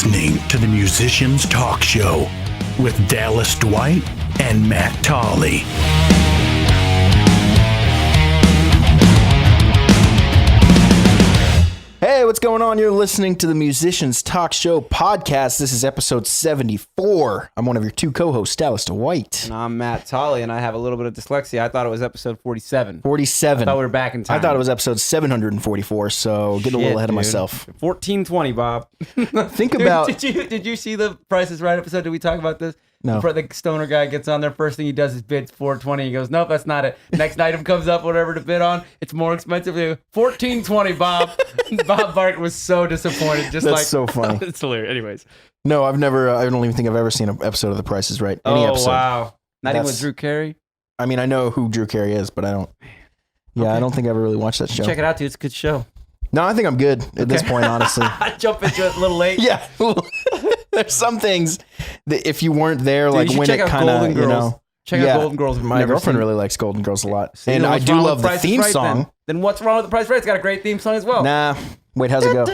listening to the Musicians Talk Show with Dallas Dwight and Matt Tolley. Hey, what's going on? You're listening to the Musicians Talk Show podcast. This is episode 74. I'm one of your two co-hosts, Dallas Dwight. And I'm Matt Tolley, and I have a little bit of dyslexia. I thought it was episode 47. 47. I thought we were back in time. I thought it was episode 744, so getting a little ahead of myself. 1420, Bob. Think about... Did you see the Price is Right episode? Did we talk about this? No. The stoner guy gets on there. First thing he does is bids 420. He goes, nope, that's not it. Next item comes up, whatever to bid on. It's more expensive. 1420, Bob. Bob Barker was so disappointed. That's so funny. It's hilarious. Anyways. No, I don't even think I've ever seen an episode of The Price is Right. Any episode. Wow. Not even with Drew Carey? I mean, I know who Drew Carey is, but I don't. Yeah, okay. I don't think I ever really watched that show. Check it out, dude. It's a good show. No, I think I'm good at this point, honestly. I jump into it a little late. Yeah. There's some things that if you weren't there, dude, like when it kind of, you know. Check out Golden Girls. My girlfriend really likes Golden Girls a lot. So and I do love the theme song. Then what's wrong with The Price is Right? It's got a great theme song as well. Nah. Wait, how's it go?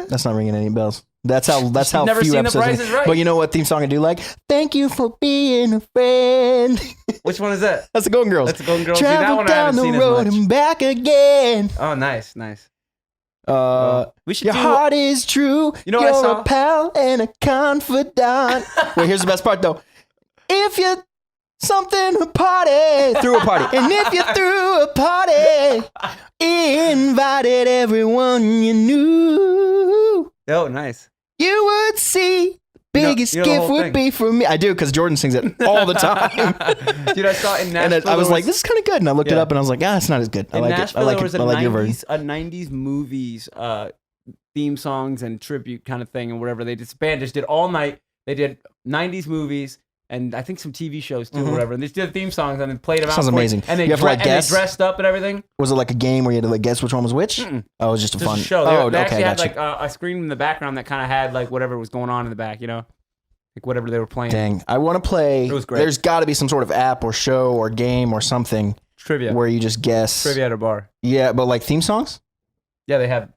That's not ringing any bells. That's how never few seen episodes. The Price is Right. But you know what theme song I do like? Thank you for being a friend. Which one is that? That's the Golden Girls. That's the Golden Girls. Travel that one down the road and back again. Oh, nice. We should. Your heart is true. You know what I saw? A pal and a confidant. Wait, here's the best part though. If you threw a party, and if you threw a party, invited everyone you knew. Oh, nice. You would see the biggest gift would be for me. I do, because Jordan sings it all the time. Dude, I saw it in Nashville. And I was like, this is kind of good. And I looked it up and I was like, it's not as good. I like Nashville, it. I like there was it. I like your version. A 90s movies theme songs and tribute kind of thing and whatever. They band just did all night. They did 90s movies and I think some TV shows too or whatever. And they just did theme songs and then played them out. Sounds amazing. And they, you have to, like, guess? And they dressed up and everything. Was it like a game where you had to like guess which one was which? Mm-mm. Oh, it was just a fun show. They actually had gotcha. like a screen in the background that kind of had like whatever was going on in the back, you know? Like whatever they were playing. Dang. I want to play. It was great. There's got to be some sort of app or show or game or something. Trivia. Where you just guess. Trivia at a bar. Yeah, but like theme songs? Yeah, they have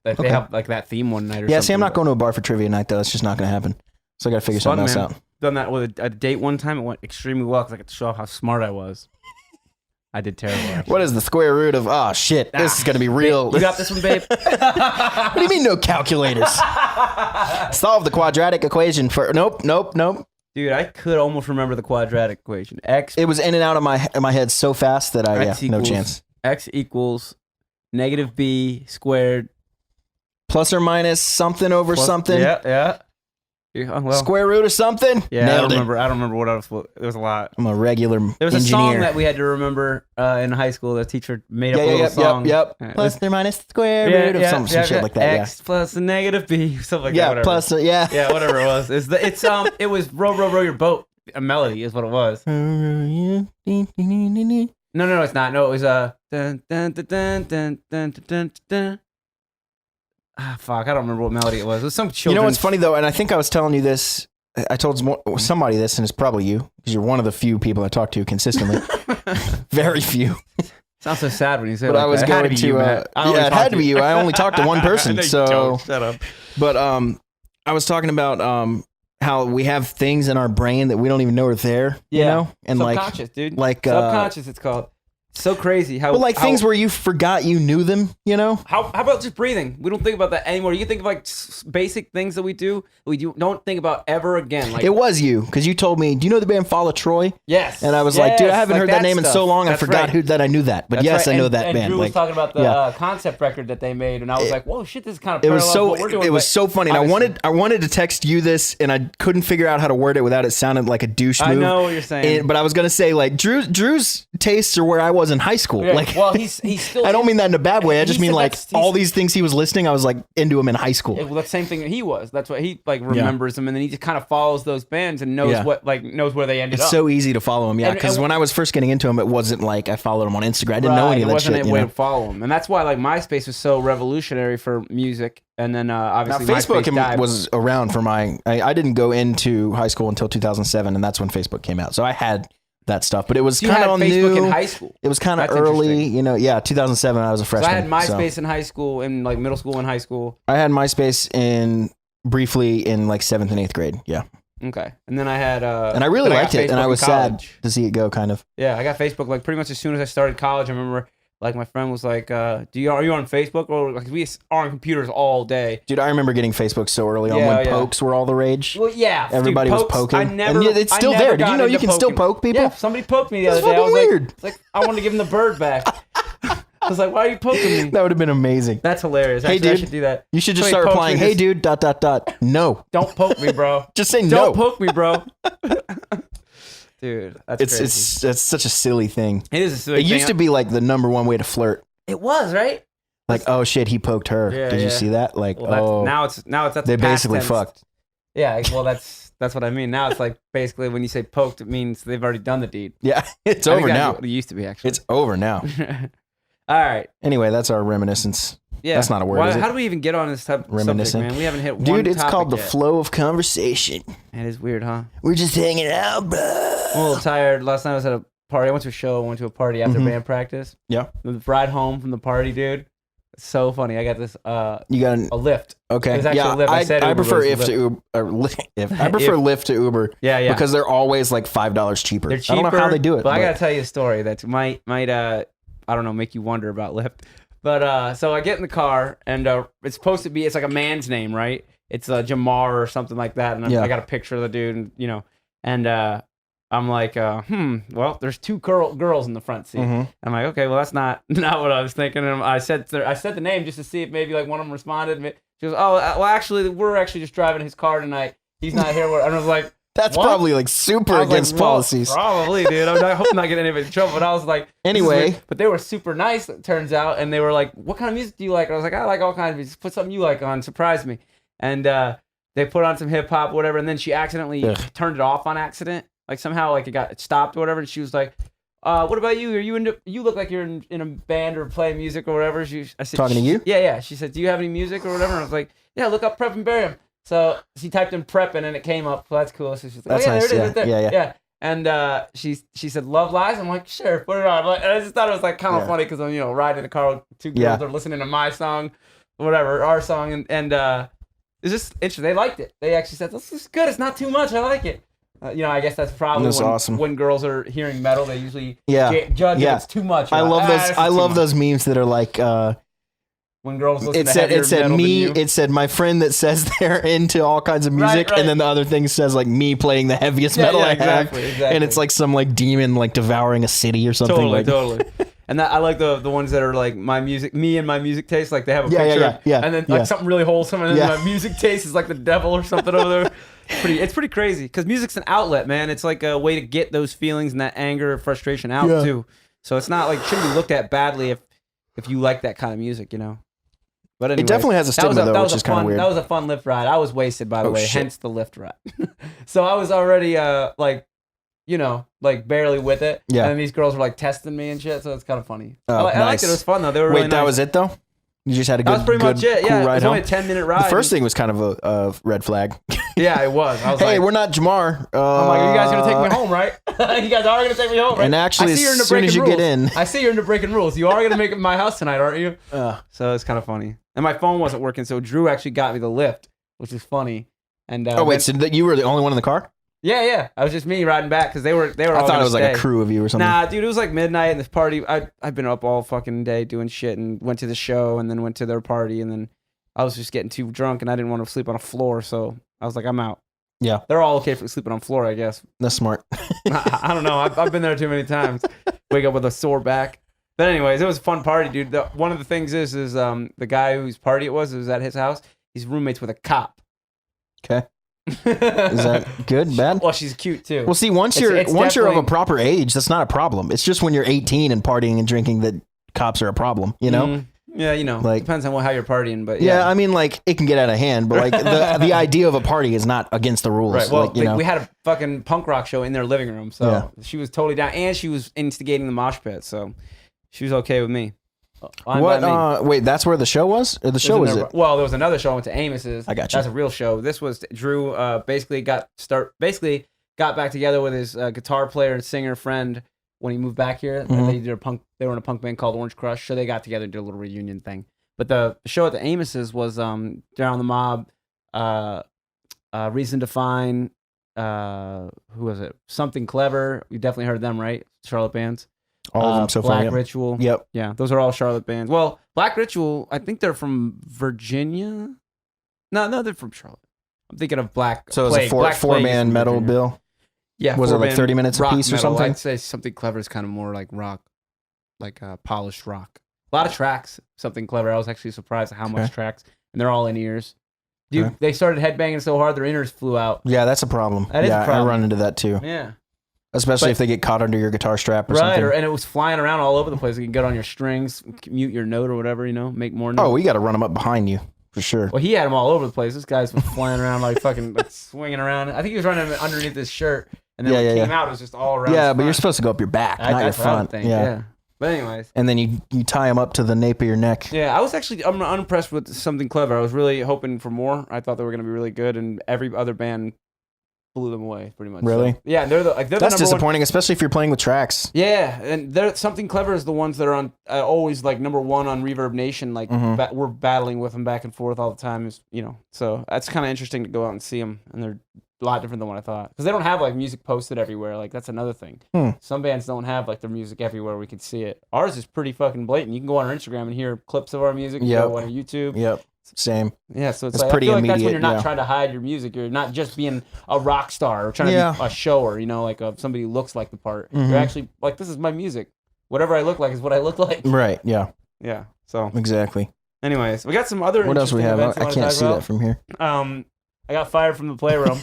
like that theme one night or something. Yeah, see, I'm not going to a bar for trivia night though. That's just not going to happen. So I got to figure something else out. Done that with a date one time. It went extremely well because I could show off how smart I was. I did terrible. Actually. What is the square root of? Oh shit! This is gonna be real. You got this one, babe. What do you mean no calculators? Solve the quadratic equation for. Nope. Dude, I could almost remember the quadratic equation. X. It was in and out of my head so fast that no chance. X equals negative b squared plus or minus something over something. Yeah. Well, square root of something? Yeah, Nailed I don't remember what else. There was a lot. I'm a regular engineer. There was a song that we had to remember in high school. The teacher made up a little song. Yep. Plus or minus square root of some shit like that. X plus a negative b, something like that. Whatever. Plus whatever it was. It was row row row your boat. A melody is what it was. No, it's not. No, it was dun dun dun dun dun dun dun dun. Fuck, I don't remember what melody it was. It was some children's... You know what's funny, though, and I think I was telling you this, I told somebody this, and it's probably you, because you're one of the few people I talk to consistently. Very few. Sounds so sad when you say it. But I was going to... it had to be you. I only talked to one person, so... Shut up. But I was talking about how we have things in our brain that we don't even know are there, you know? And subconscious, dude. Like, subconscious, it's called. So crazy how things where you forgot you knew them, you know? How about just breathing? We don't think about that anymore. You think of like basic things that we don't think about ever again. Like, it was you, because you told me, do you know the band Fall of Troy? Yes. And I was like, dude, I haven't heard that name in so long, I forgot that I knew that. But yes, I know that band. Drew was talking about the concept record that they made, and I was like, whoa, shit, this is kind of parallel to what we're doing. It was so funny. And I wanted to text you this, and I couldn't figure out how to word it without it sounding like a douche move. I know what you're saying. But I was going to say, like, Drew's tastes are where I was in high school. Yeah. Well, he's still... I don't mean that in a bad way. I just mean like all these things he was listening, I was like into him in high school. Well, the same thing that he was. That's what he like remembers them, and then he just kind of follows those bands and knows knows where they ended up. It's so easy to follow him, because when I was first getting into him, it wasn't like I followed him on Instagram. I didn't know any of that shit. It wasn't a way to follow him, and that's why like MySpace was so revolutionary for music. And then obviously Facebook was around for I didn't go into high school until 2007, and that's when Facebook came out. So I had that stuff. But it was You kind had of Facebook new. in high school. It was kind of That's early, interesting. you know. Yeah, 2007. I was a So freshman. I had MySpace in high school and like middle school and high school. I had MySpace briefly in like 7th and 8th grade. Yeah, Okay, and then I had and I really then liked got it, and Facebook I in was sad college. to see it go. Kind of. Yeah, I got Facebook like pretty much as soon as I started college. I remember like my friend was like, are you on Facebook? Or like we are on computers all day. Dude, I remember getting Facebook so early on Yeah, when yeah. pokes were all the rage. Well, yeah, Everybody dude, was pokes, poking. I never, And it's I still never there. Did you got know you into can still poking. poke people? Yeah, somebody poked me the That's other day. I was fucking weird. like, I wanted to give him the bird back. I was like, why are you poking me? That would have been amazing. That's hilarious. Hey, Actually, I dude. should do that. You should just Somebody start pokes me, replying, hey, just- dude, ... No. Don't poke me, bro. Just say no. Don't poke me, bro. Dude, that's crazy. It's such a silly thing. It is a silly It used to thing. be like the number one way to flirt. It was, right? Like, oh shit, he poked her. Yeah, Did you yeah. see that? Like, Well, that's, oh, now it's at they the past basically tense. fucked. Yeah, well, that's what I mean. Now it's like basically when you say poked, it means they've already done the deed. Yeah, it's I think over that's now. what it used to be, actually. It's over now. All right. Anyway, that's our reminiscence. Yeah. That's not a word, is it? How do we even get on this type of subject, Reminiscent. man? We haven't hit one Dude, it's topic called the yet. flow of conversation. It is weird, huh? We're just hanging out, bro. I'm a little tired. Last night I was at a party. I went to a show. I went to a party after Mhm. band practice. Yeah. The ride home from the party, dude. It's so funny. I got this You got a lift. It okay. was actually Yeah, a Lyft. I said I Uber, prefer but it if was to Uber. I prefer Lyft to Uber. Yeah, yeah. Because they're always like $5 cheaper. They're cheaper. I don't know how they do it. But I gotta tell you a story that might I don't know, make you wonder about Lyft. But so I get in the car and it's supposed to be, it's like a man's name, right? It's Jamar or something like that. And Yeah. I got a picture of the dude, and you know, and I'm like, well, there's two girls in the front seat. Mhm. I'm like, okay, well, that's not what I was thinking. And I said the name just to see if maybe like one of them responded. She goes, oh, well, actually, we're actually just driving his car tonight. He's not here. And I was like, That's what? probably like super I was against like, well, policies. Probably, dude. I hope I'm not getting anybody in trouble. But I was like, this is Anyway. weird. But they were super nice, it turns out. And they were like, what kind of music do you like? And I was like, I like all kinds of music. Put something you like on. Surprise me. And they put on some hip hop or whatever. And then she accidentally Ugh. turned it off on accident. Like somehow like it stopped or whatever. And she was like, what about you? Are you you look like you're in a band or playing music or whatever. I said, Talking to you? Yeah, yeah. She said, do you have any music or whatever? And I was like, yeah, look up Prep and Barium. So she typed in prep and it came up. So that's cool. So she's like, That's oh yeah, nice, there it is yeah. right there. Yeah, yeah. And she said, Love Lies? I'm like, sure, put it on. And I just thought it was like kind of Yeah. funny because I'm, riding in the car with two girls Yeah. that are listening to my song, whatever, our song. And it's just interesting. They liked it. They actually said, this is good. It's not too much. I like it. I guess that's probably That's when, awesome. when girls are hearing metal, they usually Yeah. judge Yeah. if it's too much. I You're love like, those. this is I too love much." those memes that are like. When girls listen It to said heavier metal than me. you. It said my friend that says they're into all kinds of music, right. and then the other thing says like me playing the heaviest metal I have, exactly. and it's like some like demon like devouring a city or something. Totally, like, totally. And that I like the ones that are like me and my music taste. Like they have a Yeah, yeah, picture, yeah, and then yeah. like something really wholesome, and then Yeah. my music taste is like the devil or something over there. It's pretty crazy because music's an outlet, man. It's like a way to get those feelings and that anger, frustration out Yeah. too. So it's not like shouldn't be looked at badly if you like that kind of music, But anyways, definitely has a stigma, though, which is kinda weird. That was a fun lift ride. I was wasted, by the Oh, way, shit. hence the lift ride. So I was already like barely with it. Yeah. And these girls were like testing me and shit, so it's kind of funny. Oh, I liked nice. it. It was fun though. They were Wait, really that nice. was it though. You just had a good, That was pretty good, much it. cool Yeah, it ride was home. only a 10-minute ride. The first thing was kind of a red flag. Yeah, it was. I was Hey, like, we're not Jamar. I'm like, are you guys gonna take me home, right? You guys are gonna take me home, right? And actually, I see you're as into soon as breaking you get rules. in- I see you're into breaking rules. You are gonna make it my house tonight, aren't you? So it's kind of funny. And my phone wasn't working, so Drew actually got me the lift, which is funny. And Oh wait, so you were the only one in the car? yeah. I was just me riding back because they were. I all thought gonna it was like a stay. crew of you or something. Nah, dude, it was like midnight and this party. I've been up all fucking day doing shit and went to the show and then went to their party and then I was just getting too drunk and I didn't want to sleep on a floor, so I was like, I'm out. Yeah. They're all okay for sleeping on floor, I guess. That's smart. I don't know. I've been there too many times. Wake up with a sore back. But anyways, it was a fun party, dude. One of the things is the guy whose party it was at his house. He's roommates with a cop. Okay. Is that good, bad? Well, she's cute too. Well, see, once It's you're of a definitely- proper age, that's not a problem. It's just when you're 18 and partying and drinking that cops are a problem, you know? Mhm. Yeah, Like- depends on how you're partying, but Yeah, I mean, like, it can get out of hand, but like the idea of a party is not against the rules. Right. Well, like, you know? we had a fucking punk rock show in their living room, so Yeah. she was totally down, and she was instigating the mosh pit, so she was okay with me. Fine by me. What? Wait, that's where the show was? Or the show was it? Well, there was another show I went to Amos's. I got you. That's a real show. This was Drew. Basically got back together with his guitar player and singer friend when he moved back here. And they did a punk. They were in a punk band called Orange Crush, so they got together and did a little reunion thing. But the show at the Amos's was Down on the Mob, Reason to Find, who was it? Something Clever. You definitely heard them, right? Charlotte bands. All of them so far. Black Ritual. Yep. Yeah, those are all Charlotte bands. Well, Black Ritual, I think they're from Virginia. No, they're from Charlotte. I'm thinking of Black So Plague. it's a four-man metal bill? Yeah. Was it like 30 minutes a piece or metal. something? I'd say Something Clever is kind of more like rock, like polished rock. A lot of tracks, Something Clever. I was actually surprised at how much tracks, and they're all in ears. Dude, they started headbanging so hard their inners flew out. Yeah, that's a problem. That is a problem. I run into that too. Yeah. Especially if they get caught under your guitar strap or something. Right, and it was flying around all over the place. You can get on your strings, mute your note or whatever, make more note. Oh, we got to run them up behind you, for sure. Well, he had them all over the place. This guy's flying around like fucking swinging around. I think he was running them underneath his shirt, and then when it came out, it was just all around. Yeah, but you're supposed to go up your back, not your front. Yeah. But anyways. And then you tie them up to the nape of your neck. Yeah, I was actually unimpressed with Something Clever. I was really hoping for more. I thought they were going to be really good, and every other band blew them away pretty much. Really? So, yeah, they're that's disappointing, especially if you're playing with tracks. Yeah, and they're Something Clever is the ones that are on always like number one on Reverb Nation. Like we're battling with them back and forth all the time. So that's kind of interesting to go out and see them, and they're a lot different than what I thought because they don't have like music posted everywhere. Like that's another thing. Some bands don't have like their music everywhere. We can see it. Ours is pretty fucking blatant. You can go on our Instagram and hear clips of our music. You go on our YouTube. Yep. Same. Yeah, so it's like, pretty I feel immediate. Like that's when you're not yeah. trying to hide your music. You're not just being a rock star or trying to be a shower. Like somebody who looks like the part. You're actually like, this is my music. Whatever I look like is what I look like. Right. Yeah. Yeah. So exactly. Anyways, we got some other. What else we have? I can't see that from here. I got fired from the playroom.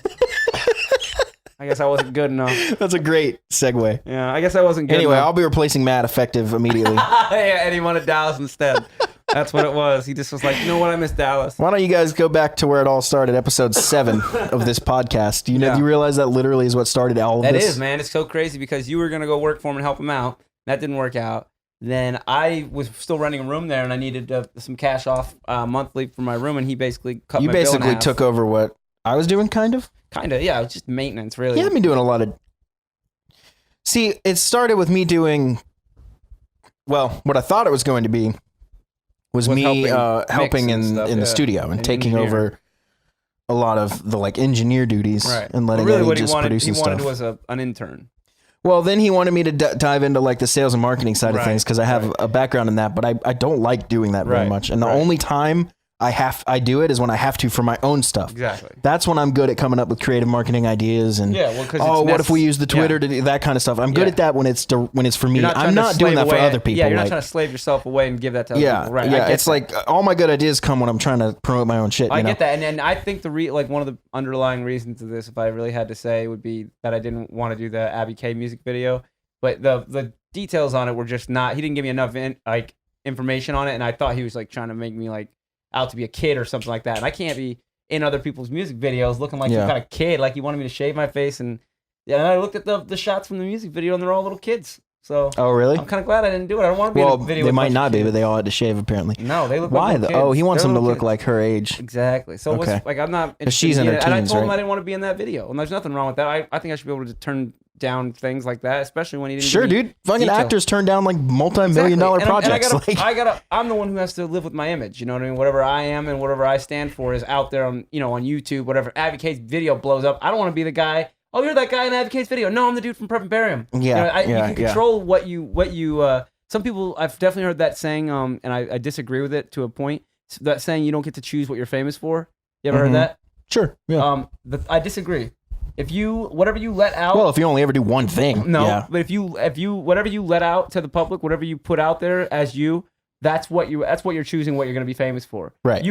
I guess I wasn't good enough. That's a great segue. Yeah, I guess I wasn't good anyway, enough. I'll be replacing Matt effective immediately. Yeah, and he wanted Dallas instead. That's what it was. He just was like, you know what? I miss Dallas. Why don't you guys go back to where it all started, episode 7 of this podcast? Do you realize that literally is what started all of this? That is, man. It's so crazy because you were going to go work for him and help him out. That didn't work out. Then I was still running a room there, and I needed some cash off monthly for my room, and he basically cut my bill in half. You basically took over what I was doing, kind of? Kind of, yeah. It was just maintenance, really. He had me doing a lot of... See, it started with me doing... Well, what I thought it was going to be was me helping in the studio and taking over a lot of the like engineer duties and letting Eddie just produce and stuff. He wanted was an intern. Well, then he wanted me to dive into like the sales and marketing side of things because I have a background in that, but I don't like doing that very much. And the only time I do it is when I have to for my own stuff. Exactly. That's when I'm good at coming up with creative marketing ideas and what if we use the Twitter to do that kind of stuff. I'm good at that when it's for me. I'm not doing that for other people. Yeah, you're not trying to slave yourself away and give that to other people. Right. Yeah, it's like all my good ideas come when I'm trying to promote my own shit. I get that, and I think one of the underlying reasons of this, if I really had to say, would be that I didn't want to do the Abby K music video, but the details on it were just not. He didn't give me enough information on it, and I thought he was like trying to make me like out to be a kid or something like that, and I can't be in other people's music videos looking like some kind of kid. Like he wanted me to shave my face, and I looked at the shots from the music video, and they're all little kids. So really? I'm kind of glad I didn't do it. I don't want to be in a video. They might not be, but they all had to shave apparently. No, they look. Why like though? kids. Oh, he wants them to look kids. like her age. Exactly. So what's, like I'm not. She's in her teens, and I told him I didn't want to be in that video, and there's nothing wrong with that. I think I should be able to turn down things like that, especially when he didn't. Sure, dude. Fucking actors turn down like multi-million-dollar projects. I'm the one who has to live with my image. You know what I mean? Whatever I am and whatever I stand for is out there on on YouTube. Whatever Advocate's video blows up, I don't want to be the guy. Oh, you're that guy in Advocate's video. No, I'm the dude from Prep and Barium. Yeah, you can control what you. Some people, I've definitely heard that saying, and I disagree with it to a point. That saying you don't get to choose what you're famous for. You ever heard that? Sure. Yeah. I disagree. If whatever you let out. Well, if you only ever do one thing. No, but if you whatever you let out to the public, whatever you put out there as that's what you're choosing what you're going to be famous for. Right.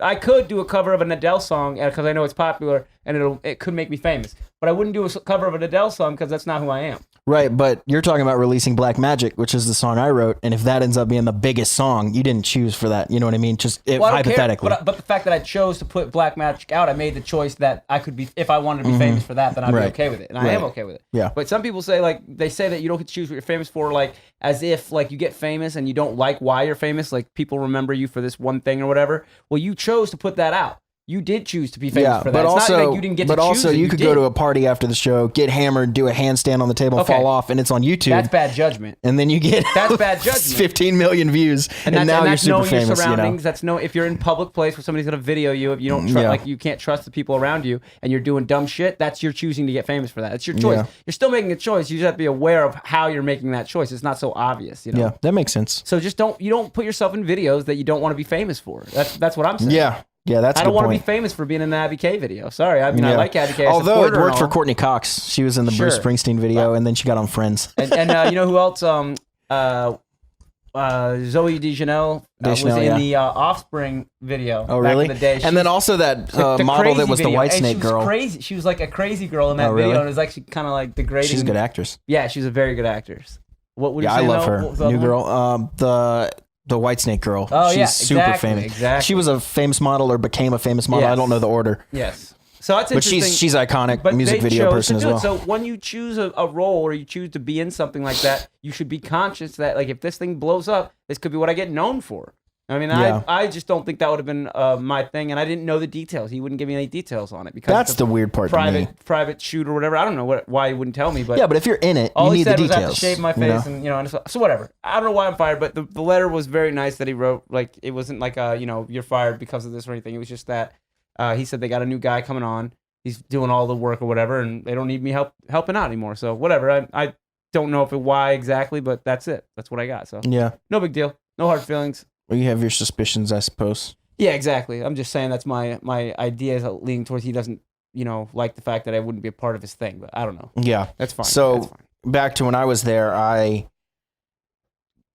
I could do a cover of an Adele song because I know it's popular and it could make me famous. But I wouldn't do a cover of an Adele song because that's not who I am. Right, but you're talking about releasing Black Magic, which is the song I wrote, and if that ends up being the biggest song, you didn't choose for that. You know what I mean? Just hypothetically. But the fact that I chose to put Black Magic out, I made the choice that I could be, if I wanted to be famous for that, then I'd be okay with it, and I am okay with it. Yeah. But some people say they say that you don't get to choose what you're famous for, as if you get famous and you don't like why you're famous, like people remember you for this one thing or whatever. Well, you chose to put that out. you did choose to be famous for that. But It's also, not like you didn't get to but choose also it, you could did. go to a party after the show, get hammered, do a handstand on the table, and Okay. fall off, and it's on YouTube. That's bad judgment. And then you get That's bad judgment. 15 million views, and now you're super knowing famous. Your surroundings. That's if you're in public place where somebody's gonna video you, if you don't like you can't trust the people around you, and you're doing dumb shit. That's your choosing to get famous for that. It's your choice. Yeah. You're still making a choice. You just have to be aware of how you're making that choice. It's not so obvious. You know. Yeah, that makes sense. So just don't put yourself in videos that you don't want to be famous for. That's what I'm saying. Yeah, that's. I a don't good want to be point. famous for being in the Abby K video. Sorry, I mean I like Abby K. I Although support it her worked and for all. Courtney Cox. She was in the Bruce Sure. Springsteen video, and then she got on Friends. And you know who else? Zoe Deschanel was in the Offspring video. Oh, really? Back in the day. And then also that the model that Crazy was the video. White And Snake she was girl. Crazy. She was like a crazy girl in that Oh, really? video, and it was actually kind of like degrading. She's a good actress. Yeah, she's a very good actress. What would you Yeah, say? I love though? her. What was the New other girl. The White Snake girl. Oh, She's yeah, super exactly, famous. exactly. She was a famous model or became a famous model. I Yes. don't know the order. one? Yes. So that's But interesting. she's iconic But music they video chose person to as do it. well. So when you choose a role or you choose to be in something like that, you should be conscious that like if this thing blows up, this could be what I get known for. I mean, Yeah. I just don't think that would have been my thing, and I didn't know the details. He wouldn't give me any details on it because That's it's the weird part to me. private shoot or whatever. I don't know why he wouldn't tell me, but Yeah, but if you're in it, all you he need the said was I details. have to shave my you know? face, and and so whatever. I don't know why I'm fired, but the letter was very nice that he wrote. Like it wasn't like you're fired because of this or anything. It was just that he said they got a new guy coming on. He's doing all the work or whatever, and they don't need me helping out anymore. So whatever. I don't know why exactly, but that's it. That's what I got. So Yeah. no big deal. No hard feelings. Well, you have your suspicions, I suppose. Yeah, exactly. I'm just saying that's my idea is leaning towards he doesn't like the fact that I wouldn't be a part of his thing, but I don't know. Yeah. That's fine. So that's fine. back to when I was there, I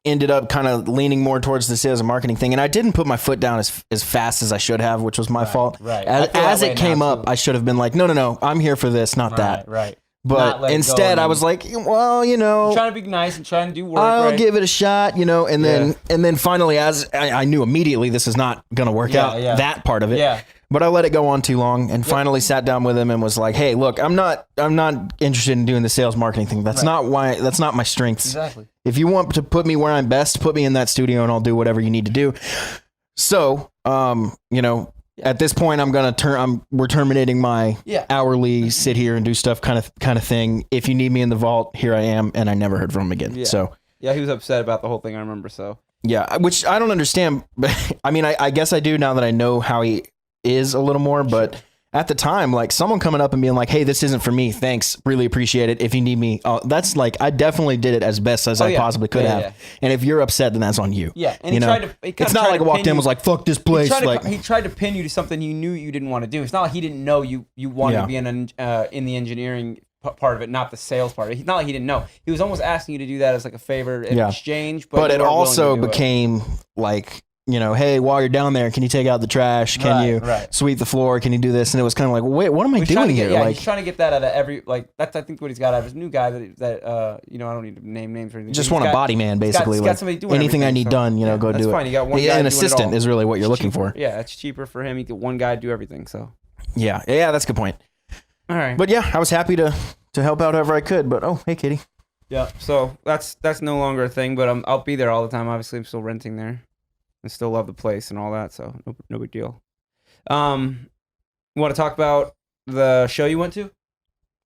ended up kind of leaning more towards the sales and marketing thing, and I didn't put my foot down as fast as I should have, which was my fault. Right. I feel that As way it came now, up, too. I should have been like, no, I'm here for this, not that. Right. Not But let it go instead, and I then- was like, well, trying to be nice and trying to do work. I'll right? give it a shot, and then finally, as I knew immediately this is not going to work out, that part of it. Yeah. But I let it go on too long, and finally sat down with him and was like, "Hey, look, I'm not interested in doing the sales marketing thing. That's not my strengths. Exactly. If you want to put me where I'm best, put me in that studio, and I'll do whatever you need to do." So, at this point, we're terminating my hourly sit here and do stuff kind of thing. If you need me in the vault, here I am, and I never heard from him again. Yeah. So. Yeah, he was upset about the whole thing. I remember. So Yeah, which I don't understand. But I mean, I guess I do now that I know how he is a little more. But at the time, like someone coming up and being like, "Hey, this isn't for me. Thanks, really appreciate it. If you need me," that's like I definitely did it as best as I possibly could have. Yeah. And if you're upset, then that's on you. Yeah, and he know? tried to. It's not like I walked in and was like, "Fuck this place." He tried to pin you to something you knew you didn't want to do. It's not like he didn't know you wanted to be in the engineering part of it, not the sales part. It's not like he didn't know. He was almost asking you to do that as like a favor in exchange. But it you weren't willing also to do it. became like, hey, while you're down there, can you take out the trash? Can you sweep the floor? Can you do this? And it was kind of like, wait, what am I doing here? Yeah, like, he's trying to get that out of every that's I think what he's got out of his new guy that I don't need to name names or anything. just want a body man, basically. He's got somebody doing anything I need done, go that's do fine. it. You got one guy an doing assistant it all. is really what you're looking cheaper. for. Yeah, it's cheaper for him. He get one guy do everything. So Yeah, that's a good point. all right, But yeah, I was happy to help out however I could. But hey, Katie. yeah. So that's no longer a thing. But I'll be there all the time. Obviously, I'm still renting there. I still love the place and all that. So no big deal. You want to talk about the show you went to?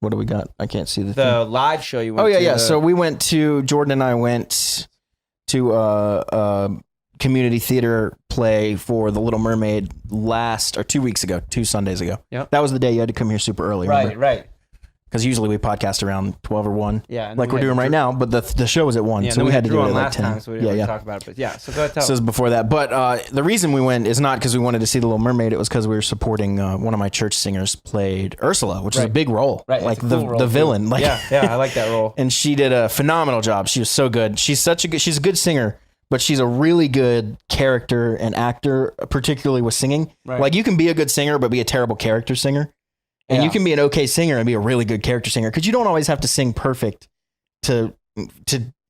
What do we got? I can't see the thing. Live show you went to. Oh yeah. So we went to Jordan and I went to a community theater play for the Little Mermaid 2 weeks ago, 2 Sundays ago. Yep. That was the day you had to come here super early. Right. Because usually we podcast around 12 or 1. Yeah. Like we're doing right now, but the show was at 1, Yeah, so we had to do it at like last 10. time, so we didn't really talk about it. But yeah, so go ahead. So it was before that. But the reason we went is not because we wanted to see the Little Mermaid. It was because we were supporting one of my church singers played Ursula, which is a big role. Right. Like It's a cool role, the too. villain. Like, Yeah, I like that role. And she did a phenomenal job. She was so good. She's a good singer, but she's a really good character and actor, particularly with singing. Right. Like you can be a good singer, but be a terrible character singer. And you can be an okay singer and be a really good character singer because you don't always have to sing perfect to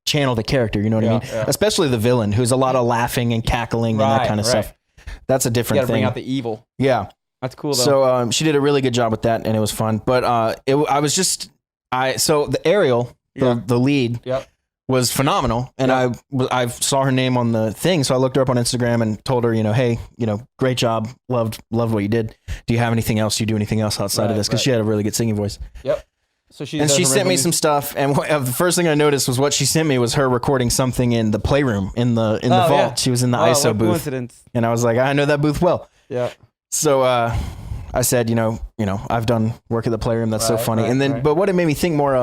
channel the character. You know what I mean? Yeah. Especially the villain, who's a lot of laughing and cackling and that kind of stuff. That's a You different got to thing. bring out the evil. Yeah. That's cool though. So she did a really good job with that, and it was fun. But so the Ariel, the lead, Yep. was phenomenal. And I saw her name on the thing. So I looked her up on Instagram and told her, hey, great job. Loved what you did. Do you have anything else? Do you do anything else outside of this? Because she had a really good singing voice. Yep. So she sent me some stuff. And the first thing I noticed was what she sent me was her recording something in the playroom, in the vault. Yeah. She was in the ISO booth. Coincidence. And I was like, I know that booth well. Yeah. So I said, I've done work at the playroom. That's so funny. And then, but what it made me think more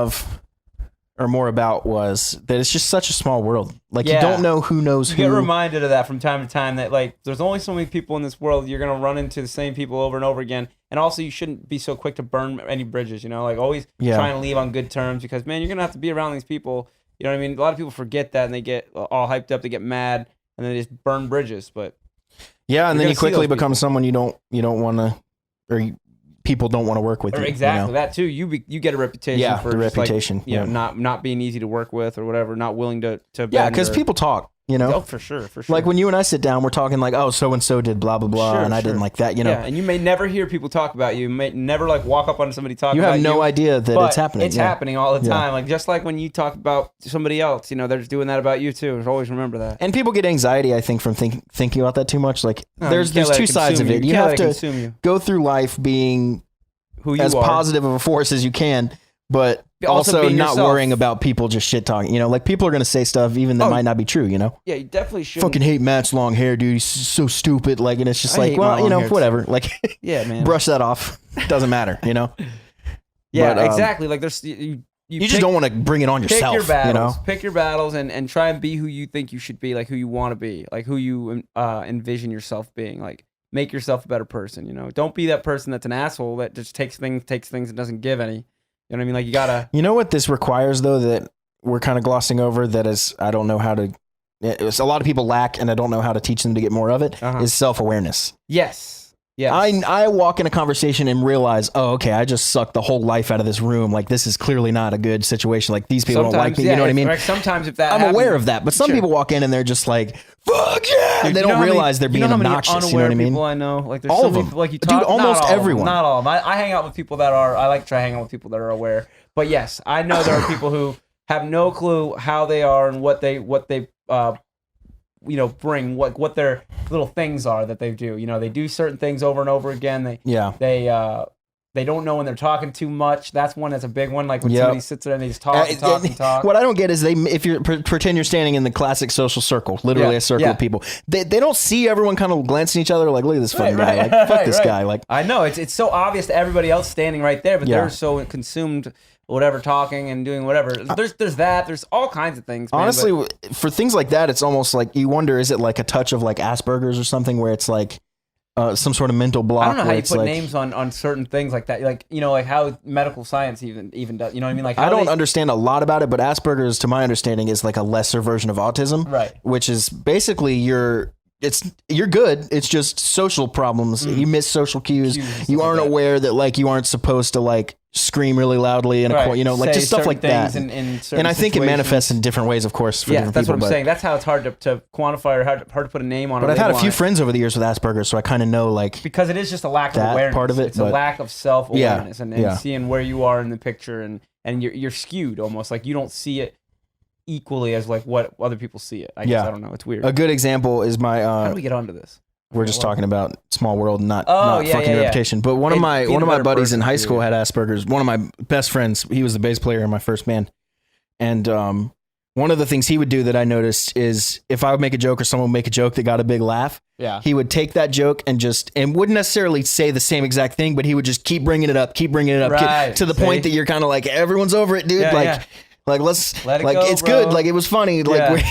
about was that it's just such a small world. Like, you don't know who knows who. You get reminded of that from time to time, that like there's only so many people in this world. You're gonna run into the same people over and over again. And also, you shouldn't be so quick to burn any bridges. Like always try and leave on good terms, because man, you're gonna have to be around these people. You know what I mean? A lot of people forget that, and they get all hyped up, they get mad, and then they just burn bridges. But yeah, and then you quickly become someone you don't want to, or people don't want to work with you. Exactly, that too. You get a reputation for the reputation. Not being easy to work with or whatever, not willing to because people talk. Oh, for sure. Like when you and I sit down, we're talking like, oh, so and so did blah blah blah, and I didn't like that. Yeah, and you may never hear people talk about you. You may never like walk up on somebody talking. You have have no idea that it's happening. It's happening all the time. Like just like when you talk about somebody else, they're just doing that about you too. Always remember that. And people get anxiety, I think, from thinking about that too much. Like there's two sides of it. You have to go through life being as positive of a force as you can, but also not worrying about people just shit talking. Like people are going to say stuff even that might not be true, Yeah, you definitely should. Fucking hate Matt's long hair, dude. He's so stupid. Like, and it's just like, well, whatever. Like, yeah, man. Brush that off. Doesn't matter, Yeah, but, exactly. Like there's you just don't want to bring it on yourself. Pick your battles. Pick your battles and try and be who you think you should be, like who you want to be, like who you envision yourself being. Like make yourself a better person. Don't be that person that's an asshole that just takes things and doesn't give any. You know what I mean? Like you gotta. You know what this requires though, that we're kind of glossing over, that is, I don't know how to. It's a lot of people lack, and I don't know how to teach them to get more of it. Is self-awareness. Yes. Yeah. I walk in a conversation and realize, oh, okay, I just sucked the whole life out of this room. Like this is clearly not a good situation. Like these people don't like me. You know what I mean? Like sometimes if that I'm aware of that, but some people walk in and they're just like, fuck yeah! Dude, they don't realize they're being obnoxious. You know what I mean? People I know, like there's all so of many them. people, like you talk, dude, almost everyone. Not all of them. I hang out with people that are. I like to try hang out with people that are aware. But yes, I know there are people who have no clue how they are and what they bring, what their little things are that they do. They do certain things over and over again. They don't know when they're talking too much. That's one that's a big one. Like when somebody sits there and they just talk and talk and talk. What I don't get is if you pretend you're standing in the classic social circle, literally a circle of people, they don't see everyone kind of glancing at each other like, look at this fucking guy, like fuck this guy. Like I know it's so obvious to everybody else standing right there, but they're so consumed whatever talking and doing whatever. There's all kinds of things. Man, honestly, for things like that, it's almost like you wonder, is it like a touch of like Asperger's or something, where it's like some sort of mental block? I don't know how you put names on certain things like that. Like, like how medical science even does. You know what I mean? Like I don't understand a lot about it, but Asperger's, to my understanding, is like a lesser version of autism. Right. Which is basically you're good. It's just social problems. You miss social cues. You aren't aware that like you aren't supposed to like scream really loudly and like just stuff like that. And I think it manifests in different ways, of course, for different that's people. What I'm saying. That's how it's hard to quantify or hard to put a name on it. But I've had a few friends over the years with Asperger's, so I kind of know like, because it is just a lack of awareness. Part of it, it's a lack of self-awareness and seeing where you are in the picture, and you're skewed almost, like you don't see it equally as like what other people see it. I guess I don't know. It's weird. A good example is my how do we get onto this? We're just talking about small world, not fucking reputation. But one of my buddies in high school had Asperger's. One of my best friends, he was the bass player in my first band. And one of the things he would do that I noticed is if I would make a joke or someone would make a joke that got a big laugh, he would take that joke and wouldn't necessarily say the same exact thing, but he would just keep bringing it up, to the point that you're kind of like, everyone's over it, dude. Like let's let it like go, it's bro. good, like it was funny, like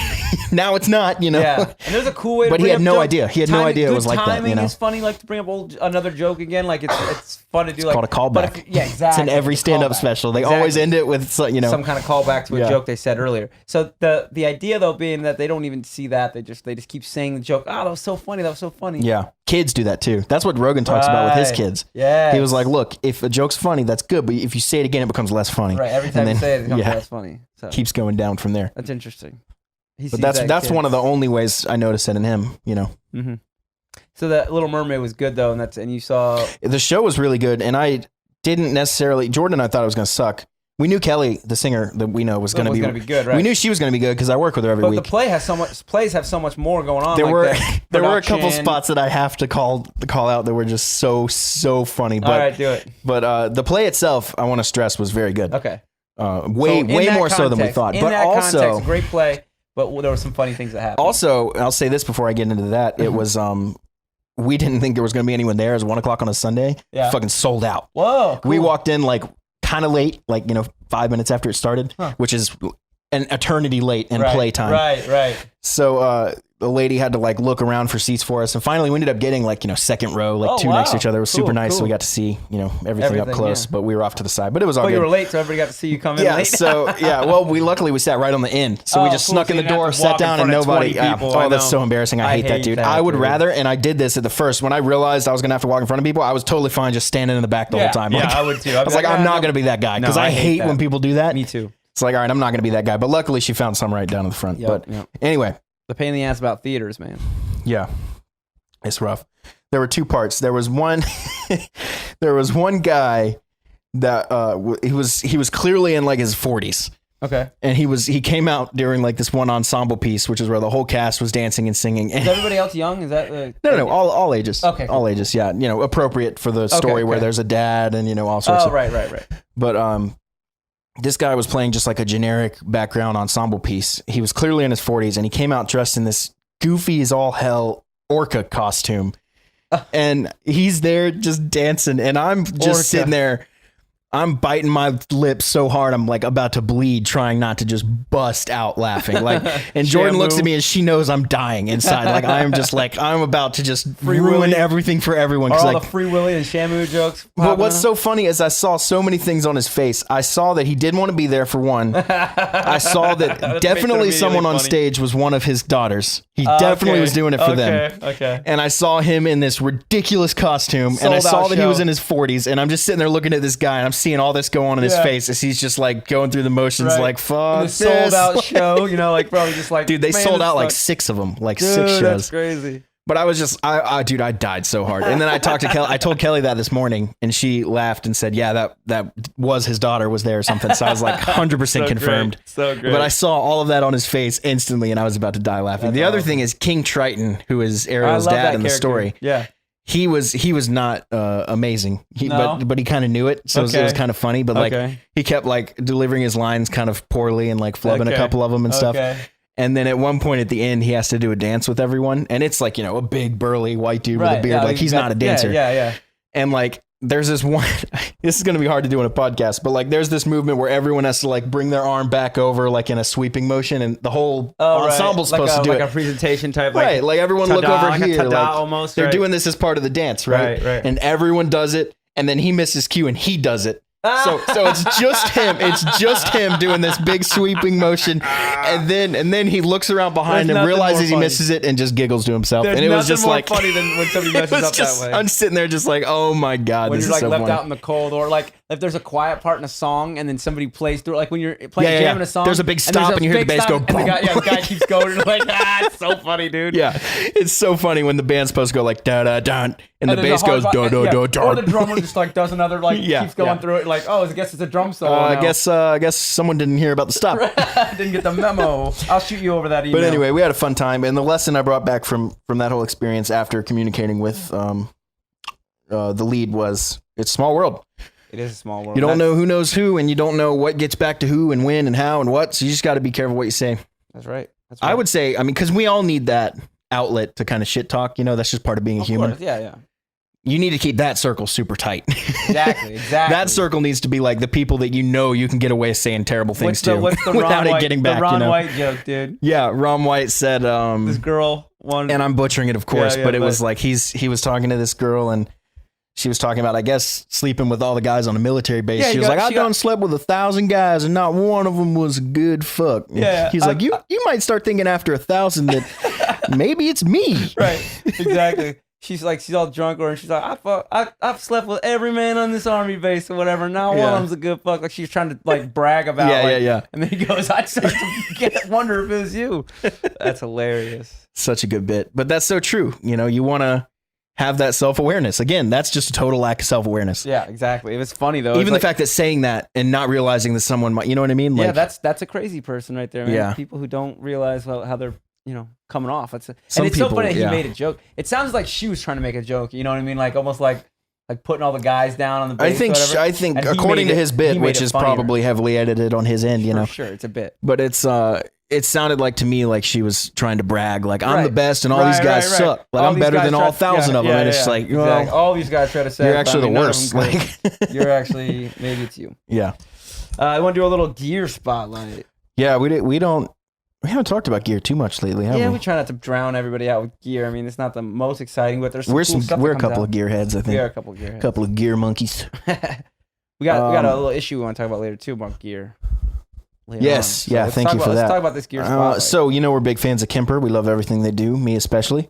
now it's not, Yeah, and there's a cool way to but bring he had up no jokes. idea. He had no idea it was like that. Timing is funny, like to bring up another joke again. Like it's fun to do. It's like called a callback. Exactly. It's in every stand-up special. They always end it with some kind of callback to a joke they said earlier. So the idea though being that they don't even see that, they just keep saying the joke. Oh, that was so funny. That was so funny. Yeah, kids do that too. That's what Rogan talks about with his kids. Yeah, he was like, look, if a joke's funny, that's good, but if you say it again, it becomes less funny. Right. Every time you say it, it becomes less funny. So keeps going down from there. That's interesting. But that's one of the only ways I noticed it in him. Mm-hmm. So that Little Mermaid was good though, and you saw the show was really good, and I didn't necessarily. Jordan and I thought it was going to suck. We knew Kelly, the singer that we know, was going to be good, right? We knew she was going to be good because I work with her every week. But the plays have so much more going on. There like were a couple spots that I have to call out that were just so funny. But, all right, do it. But the play itself, I want to stress, was very good. Okay. Way more so than we thought. But also, context, great play. But there were some funny things that happened. Also, I'll say this before I get into that: it was we didn't think there was going to be anyone there. It was 1:00 on a Sunday. Yeah. Fucking sold out. Whoa. Cool. We walked in like kind of late, like 5 minutes after it started, which is an eternity late in playtime. Right. So the lady had to like look around for seats for us, and finally we ended up getting like second row, like two next to each other. It was super nice. So we got to see everything up close, but we were off to the side. But it was all good. You were late, so everybody got to see you come in. Yeah. Late. So well, we sat right on the end, so we just snuck in the door, sat down, and nobody. Oh, that's so embarrassing. I hate that, dude. I would rather, and I did this at the first when I realized I was gonna have to walk in front of people. I was totally fine just standing in the back the whole time. Yeah, I would too. I was like, I'm not gonna be that guy because I hate when people do that. Me too. It's like, all right, I'm not gonna be that guy. But luckily, she found some right down in the front. But anyway. The pain in the ass about theaters, man. Yeah, it's rough. There were two parts. There was one guy that he was clearly in like his 40s. Okay. And he came out during like this one ensemble piece, which is where the whole cast was dancing and singing. Is everybody else young? Is that no, all ages. Okay, cool. All ages. Yeah, appropriate for the story where there's a dad and all sorts. Oh, right. But this guy was playing just like a generic background ensemble piece. He was clearly in his 40s, and he came out dressed in this goofy as all hell orca costume. And he's there just dancing, and I'm just sitting there. I'm biting my lips so hard I'm like about to bleed, trying not to just bust out laughing. Like, and Jordan looks at me and she knows I'm dying inside. Like I'm just like I'm about to just ruin everything for everyone. All the Free Willy and Shamu jokes. But what's so funny is I saw so many things on his face. I saw that he didn't want to be there for one. I saw that definitely someone on stage was one of his daughters. He definitely was doing it for them. Okay. And I saw him in this ridiculous costume, and I saw that he was in his 40s, and I'm just sitting there looking at this guy, and I'm seeing all this go on in his face as he's just like going through the motions, like fuck this. Sold out show, like probably just like dude, they sold out like 6 of them, like 6 shows. That's crazy. But I was just, I died so hard. And then I talked to Kelly. I told Kelly that this morning, and she laughed and said, "Yeah, that was his daughter was there or something." So I was like 100% confirmed. So great. But I saw all of that on his face instantly, and I was about to die laughing. The other thing is King Triton, who is Ariel's dad in the story. Yeah. He was not amazing, but he kind of knew it, so it was kind of funny. But like he kept like delivering his lines kind of poorly and like flubbing a couple of them and stuff. And then at one point at the end, he has to do a dance with everyone, and it's like a big burly white dude with a beard, like he's not a dancer. Yeah. And like there's this one. This is gonna be hard to do in a podcast, but like there's this movement where everyone has to like bring their arm back over like in a sweeping motion, and the whole ensemble's supposed to do like a presentation type, like everyone look over like here, like almost. They're doing this as part of the dance, right? And everyone does it, and then he misses cue, and he does it. So it's just him. It's just him doing this big sweeping motion, and then he looks around behind and realizes he misses it and just giggles to himself. And it was just like funny than when somebody messes up that way. I'm sitting there just like, oh my god, when this you're is like so left funny. out in the cold, or like if there's a quiet part in a song and then somebody plays through, like when you're playing jamming a song, there's a big stop and you hear the bass go boom. And the guy keeps going. And like, it's so funny, dude. Yeah, it's so funny when the band's supposed to go like da da da, and the bass goes da da da da. Or the drummer just like does another keeps going through it, like, oh, I guess it's a drum solo. I guess someone didn't hear about the stop. Didn't get the memo. I'll shoot you over that email. But anyway, we had a fun time, and the lesson I brought back from that whole experience after communicating with the lead was it's a small world. It is a small world. You don't know who knows who, and you don't know what gets back to who and when and how and what. So you just got to be careful what you say. That's right. I would say, because we all need that outlet to kind of shit talk. That's just part of being a human. Course. Yeah. You need to keep that circle super tight. Exactly. That circle needs to be like the people that you can get away saying terrible things to without it getting back. The Ron White joke, dude. Yeah, Ron White said, this girl wanted, and I'm butchering it, of course, but it was like he was talking to this girl, and she was talking about, I guess, sleeping with all the guys on a military base. Yeah, she was like, I done slept with 1,000 guys, and not one of them was a good fuck. Yeah, he's like, you might start thinking after 1,000 that maybe it's me. Right, exactly. She's all drunk, and she's like, I've slept with every man on this army base or whatever. Now one of them's a good fuck. Like she's trying to like brag about. Yeah. And then he goes, I start to wonder if it was you. That's hilarious. Such a good bit, but that's so true. You want to. have that self-awareness. Again, that's just a total lack of self-awareness. Yeah, exactly. It was funny though. Even the fact that saying that and not realizing that someone might, you know what I mean? Like, yeah, that's a crazy person right there, man. Yeah. People who don't realize how they're, coming off. And it's Some so people, funny that he yeah. made a joke. It sounds like she was trying to make a joke. You know what I mean? Like almost like putting all the guys down on the base. I think And he according made to it- his he bit, made which it is funnier. probably heavily edited on his end, For sure, it's a bit. but it sounded like to me like she was trying to brag, like I'm Right. the best and all these guys suck. Like All I'm these better guys than all 1,000 of them. And it's just like, well, exactly. All these guys try to say you're actually the worst. Like, you're actually, maybe it's you. yeah. I want to do a little gear spotlight. Yeah, we haven't talked about gear too much lately, have Yeah, we? we try not to drown everybody out with gear. I mean, it's not the most exciting, but there's some We're cool stuff we're a that comes couple out. of gear heads, I think. We are a couple of gear heads. Couple of gear monkeys. we got a little issue we want to talk about later too about gear. Later Yes, on. So yeah, let's thank talk you about- for let's that. talk about this gear spotlight. So we're big fans of Kemper. We love everything they do, me especially.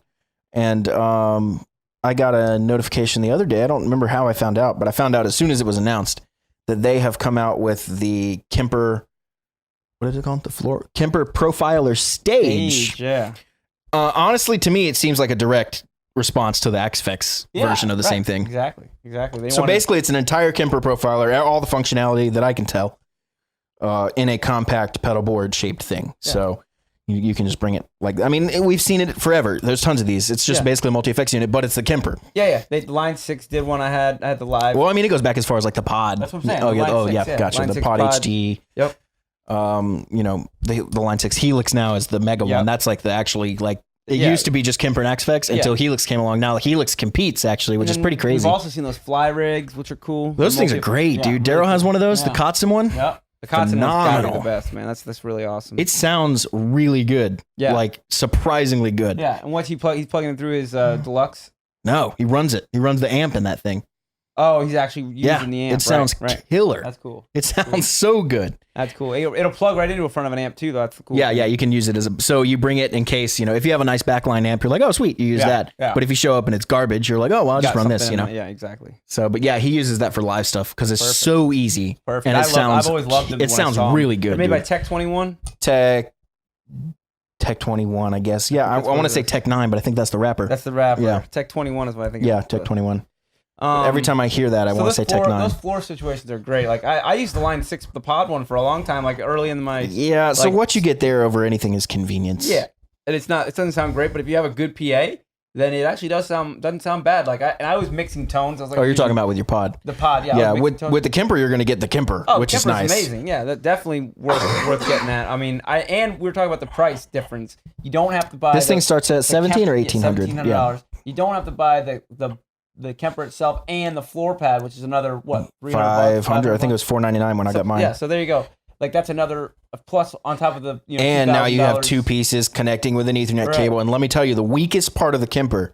And I got a notification the other day. I don't remember how I found out, but I found out as soon as it was announced that they have come out with the Kemper. What is it called? Kemper Profiler Stage. Yeah. Honestly, to me, it seems like a direct response to the X-Fex version of the same thing. Exactly. They So wanted- basically, it's an entire Kemper profiler, all the functionality that I can tell, in a compact pedal board shaped thing. Yeah. So you can just bring it we've seen it forever. There's tons of these. It's just basically a multi-effects unit, but it's the Kemper. Yeah. Line 6 did one. I had the live. Well, it goes back as far as like the pod. That's what I'm saying. Oh, The yeah. Line Oh, 6, yeah. yeah. Gotcha. Line The 6 pod pod. HT. Yep. The Line 6 Helix now is the mega Yep. one. That's like it Yeah. used to be just Kemper and X-Fex until Helix came along. Now Helix competes actually, which is pretty crazy. We've also seen those fly rigs, which are cool. Those things are great, dude. Daryl has one of those, the Kotzen one. Yep. The Kotzen one's gotta be Phenomenal. the best, man. That's really awesome. It sounds really good. Yeah. Like surprisingly good. Yeah, and what's he's plugging it through his deluxe. No, he runs it. He runs the amp in that thing. Oh, he's actually using Yeah, the amp. it sounds right. killer. That's cool. It sounds so good. That's cool. It'll plug right into the front of an amp too, though. That's cool. Yeah, you can use it so you bring it in case, if you have a nice backline amp, you're like, oh, sweet, you use that. yeah. But if you show up and it's garbage, you're like, oh, well, I'll just Got run this, something in it. Yeah, exactly. So, but yeah, he uses that for live stuff because it's Perfect. so easy. Perfect. And I've always loved them. It sounds really good. They're made by dude. Tech 21. Tech 21, I guess. Yeah, I That's what want to it say is. Tech 9, but I think that's the rapper. That's the rapper. Yeah. Tech 21 is what I think. Yeah, it is. Tech 21. Um, Every time I hear that, I want to say Tech 9. Those floor situations are great. Like I used the Line 6, the pod one, for a long time. Like early in my Yeah, so like- what you get there over anything is convenience. yeah, and it doesn't sound great, but if you have a good PA, then it actually doesn't sound bad. Like I was mixing tones. I was like, Oh, you're talking about with your pod. the pod? Yeah, I Yeah, was with mixing tones. with the Kemper, you're going to get the Kemper, which is Kemper's nice. amazing. Yeah, that definitely worth getting at. I mean, and we were talking about the price difference. You don't have to buy This thing starts at 17 or 1800. Yeah. $1,700. You don't have to buy the Kemper itself and the floor pad, which is another what, $300? 500. I think it was 499 when I got mine. Yeah, so there you go. Like that's another plus on top of the And now you have $2,000. two pieces connecting with an Ethernet Right. cable. And let me tell you, the weakest part of the Kemper,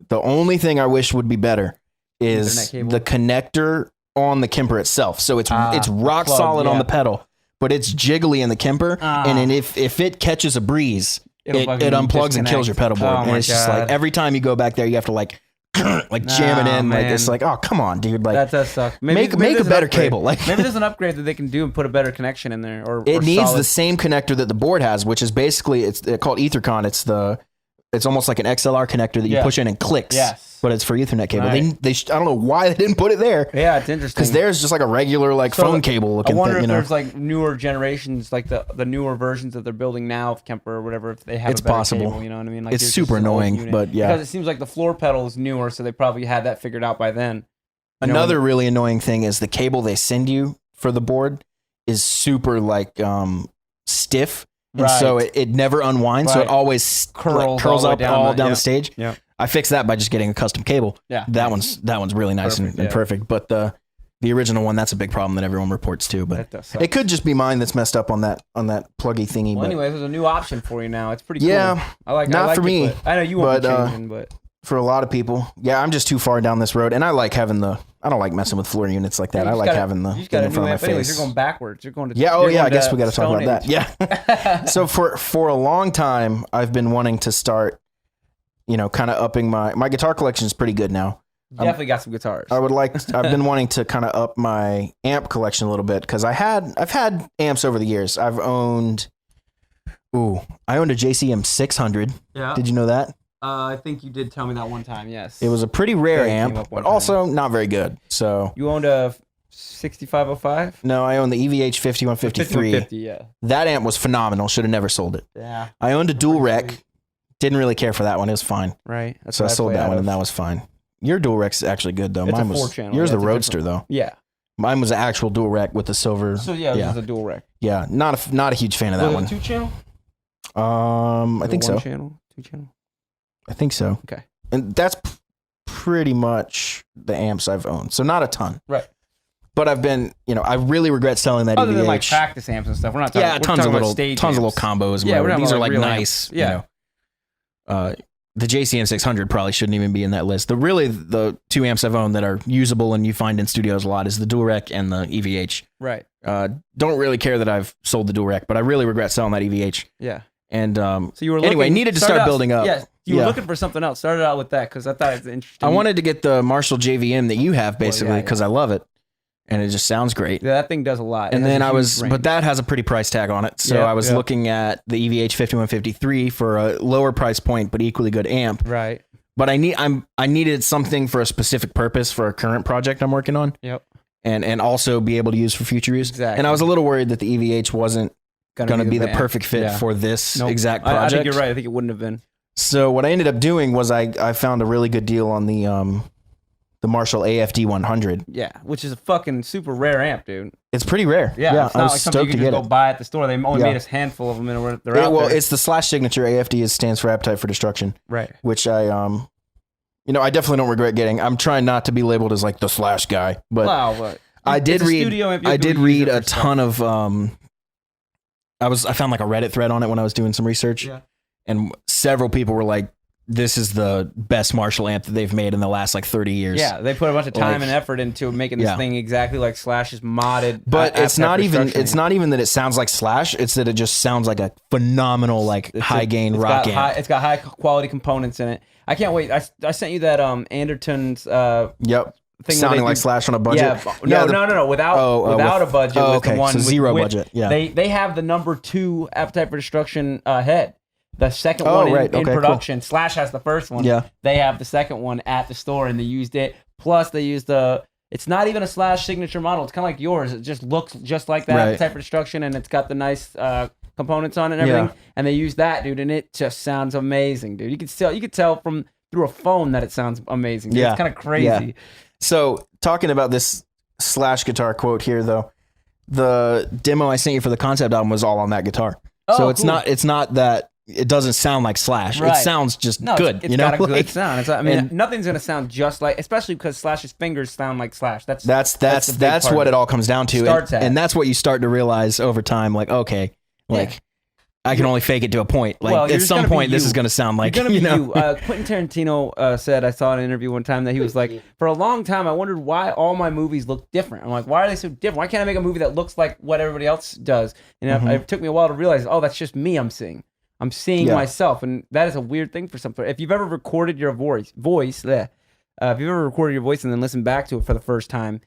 the only thing I wish would be better is Ethernet cable. the connector on the Kemper itself. So it's rock plug, solid on yeah. the pedal, but it's jiggly in the Kemper. Ah. And then if it catches a breeze, It'll it fucking unplugs and kills your pedal board. Oh and my it's just like God. every time you go back there, you have to like jam it Oh, in. Like man. it's like, oh, come on, dude. Like That does suck. make a there's an better upgrade. cable. Like Maybe there's an upgrade that they can do and put a better connection in there. Or it needs solid. the same connector that the board has, which is basically it's called EtherCon. It's almost like an XLR connector that you Yeah. push in and clicks. Yes. But it's for Ethernet cable. Right. I don't know why they didn't put it there. Yeah, it's interesting. Because there's just like a regular So phone cable looking I wonder thing. if You know, there's like newer generations, like the newer versions that they're building now of Kemper or whatever. If they have It's a better possible. cable, you know what I mean? Like It's there's super just an old annoying, unit. but yeah. because it seems like the floor pedal is newer, so they probably had that figured out by then. You know, another really annoying thing is the cable they send you for the board is super stiff. And so Right. it never unwinds. So Right. it always Curls curls all the way up down all the- down yeah. the stage. Yeah. I fixed that by just getting a custom cable. Yeah. That one's really nice Perfect, and yeah. perfect. But the original one, that's a big problem that everyone reports too. But That does suck. it could just be mine that's messed up on that pluggy thingy. Well, but anyways, there's a new option for you now. It's pretty cool. Yeah, I like. not I like for it, me, but I know you won't be but, changing, but for a lot of people, yeah, I'm just too far down this road, and I like having I don't like messing with floor units like that. Yeah, I you like just got having the you just thing got a in front new of my amp. Anyways, face. you're going backwards. You're going to Yeah. Oh, you're yeah. I going guess to we got to talk Stone about Age. that. Yeah. So for a long time, I've been wanting to start, kind of upping my guitar collection is pretty good now. You definitely got some guitars. I've been wanting to kind of up my amp collection a little bit because I've had amps over the years. I owned a JCM 600. Yeah. Did you know that? I think you did tell me that one time. Yes. It was a pretty rare Yeah, it came amp, up one but also not very good. So You owned a 6505. no, I own the EVH 5153. 5150. Yeah. That amp was phenomenal. Should have never sold it. Yeah. I owned a dual rec. Didn't really care for that one. It was fine. Right. That's So I what sold play that out one, of. and that was fine. Your dual rec's actually good though. It's a Mine was 4-channel. yours Yeah, the it's a Roadster different- though. Yeah. Mine was an actual dual rec with the silver. So yeah, it was just a dual rec. Yeah, not a huge fan of that one. 2-channel. I think so. 1-channel, 2-channel. I think so. Okay. And that's pretty much the amps I've owned. So not a ton. Right. But I've been, I really regret selling that Other EVH. than like practice amps and stuff. We're not talking. Yeah, we're tons talking of about little stage tons of amps. little combos. Yeah, we're not These are about, like real nice. amps. Yeah. The JCN 600 probably shouldn't even be in that list. The two amps I've owned that are usable and you find in studios a lot is the dual rec and the EVH. Right. Don't really care that I've sold the dual rec, but I really regret selling that EVH. Yeah. And So you were anyway, looking, needed to start building up. Yeah. You were looking for something else. Started out with that because I thought it was interesting. I wanted to get the Marshall JVM that you have basically because I love it, and it just sounds great. Yeah, that thing does a lot. And then but that has a pretty price tag on it. So Yeah, I was looking at the EVH 5153 for a lower price point but equally good amp. Right. But I needed something for a specific purpose for a current project I'm working on. Yep. And also be able to use for future use. Exactly. And I was a little worried that the EVH wasn't going to be the amp. perfect fit Yeah. for this Nope. exact I project. think you're right. I think it wouldn't have been. So what I ended up doing was I found a really good deal on the Marshall AFD 100. Yeah, which is a fucking super rare amp, dude. It's pretty rare. Yeah, it's I not was like something you stoked can to just get go it. buy at the store. They only made a handful of them, and they're out Well, there. it's the slash signature. AFD stands for Appetite for Destruction, Right. which I I definitely don't regret getting. I'm trying not to be labeled as like the slash guy, but Wow, but I did it's a read. studio amp. You I have to did use read it for a stuff. ton of. I found like a Reddit thread on it when I was doing some research, Yeah. and several people were like, "This is the best Marshall amp that they've made in the last like 30 years." Yeah, they put a bunch of time Like- and effort into making this Yeah. thing exactly like Slash's modded. But it's Appetite not for even. Destruction It's not even that it sounds like Slash. It's that it just sounds like a phenomenal like high gain It's rock got amp. it's got high quality components in it. I can't wait. I sent you that Anderton's Yep. thing. Sounding where like they do, Slash on a budget. Yeah, the- no. Without a budget. Oh, with okay. the one So with, zero with- budget. Yeah. They have the number 2 Appetite for Destruction head. The second Oh, one in, right. in Okay, cool. production. Slash has the first one. Yeah. They have the second one at the store, and they used it. Plus, they used the. It's not even a Slash signature model. It's kind of like yours. It just looks just like that. Right. Appetite for Destruction, and it's got the nice components on it and everything. Yeah. And they use that, dude, and it just sounds amazing, dude. You could tell from through a phone that it sounds amazing. Dude. Yeah. It's kind of crazy. Yeah. So talking about this Slash guitar quote here, though, the demo I sent you for the concept album was all on that guitar. So Oh, it's cool. not that it doesn't sound like Slash. Right. It sounds just No, good. it's got a good Like, sound. Nothing's gonna sound just like, especially because Slash's fingers sound like Slash. That's the big part what of it all comes down to. Starts at. And that's what you start to realize over time. Like, okay, like I can only fake it to a point. Like Well, you're at just some gonna be point, this you. is going to sound like You're gonna be you know. you. Quentin Tarantino said, I saw in an interview one time that he was like, for a long time, I wondered why all my movies look different. I'm like, why are they so different? Why can't I make a movie that looks like what everybody else does? And it took me a while to realize, oh, that's just me. I'm seeing Yeah. myself, and that is a weird thing for something. If you've ever recorded your voice, if you've ever recorded your voice and then listened back to it for the first time,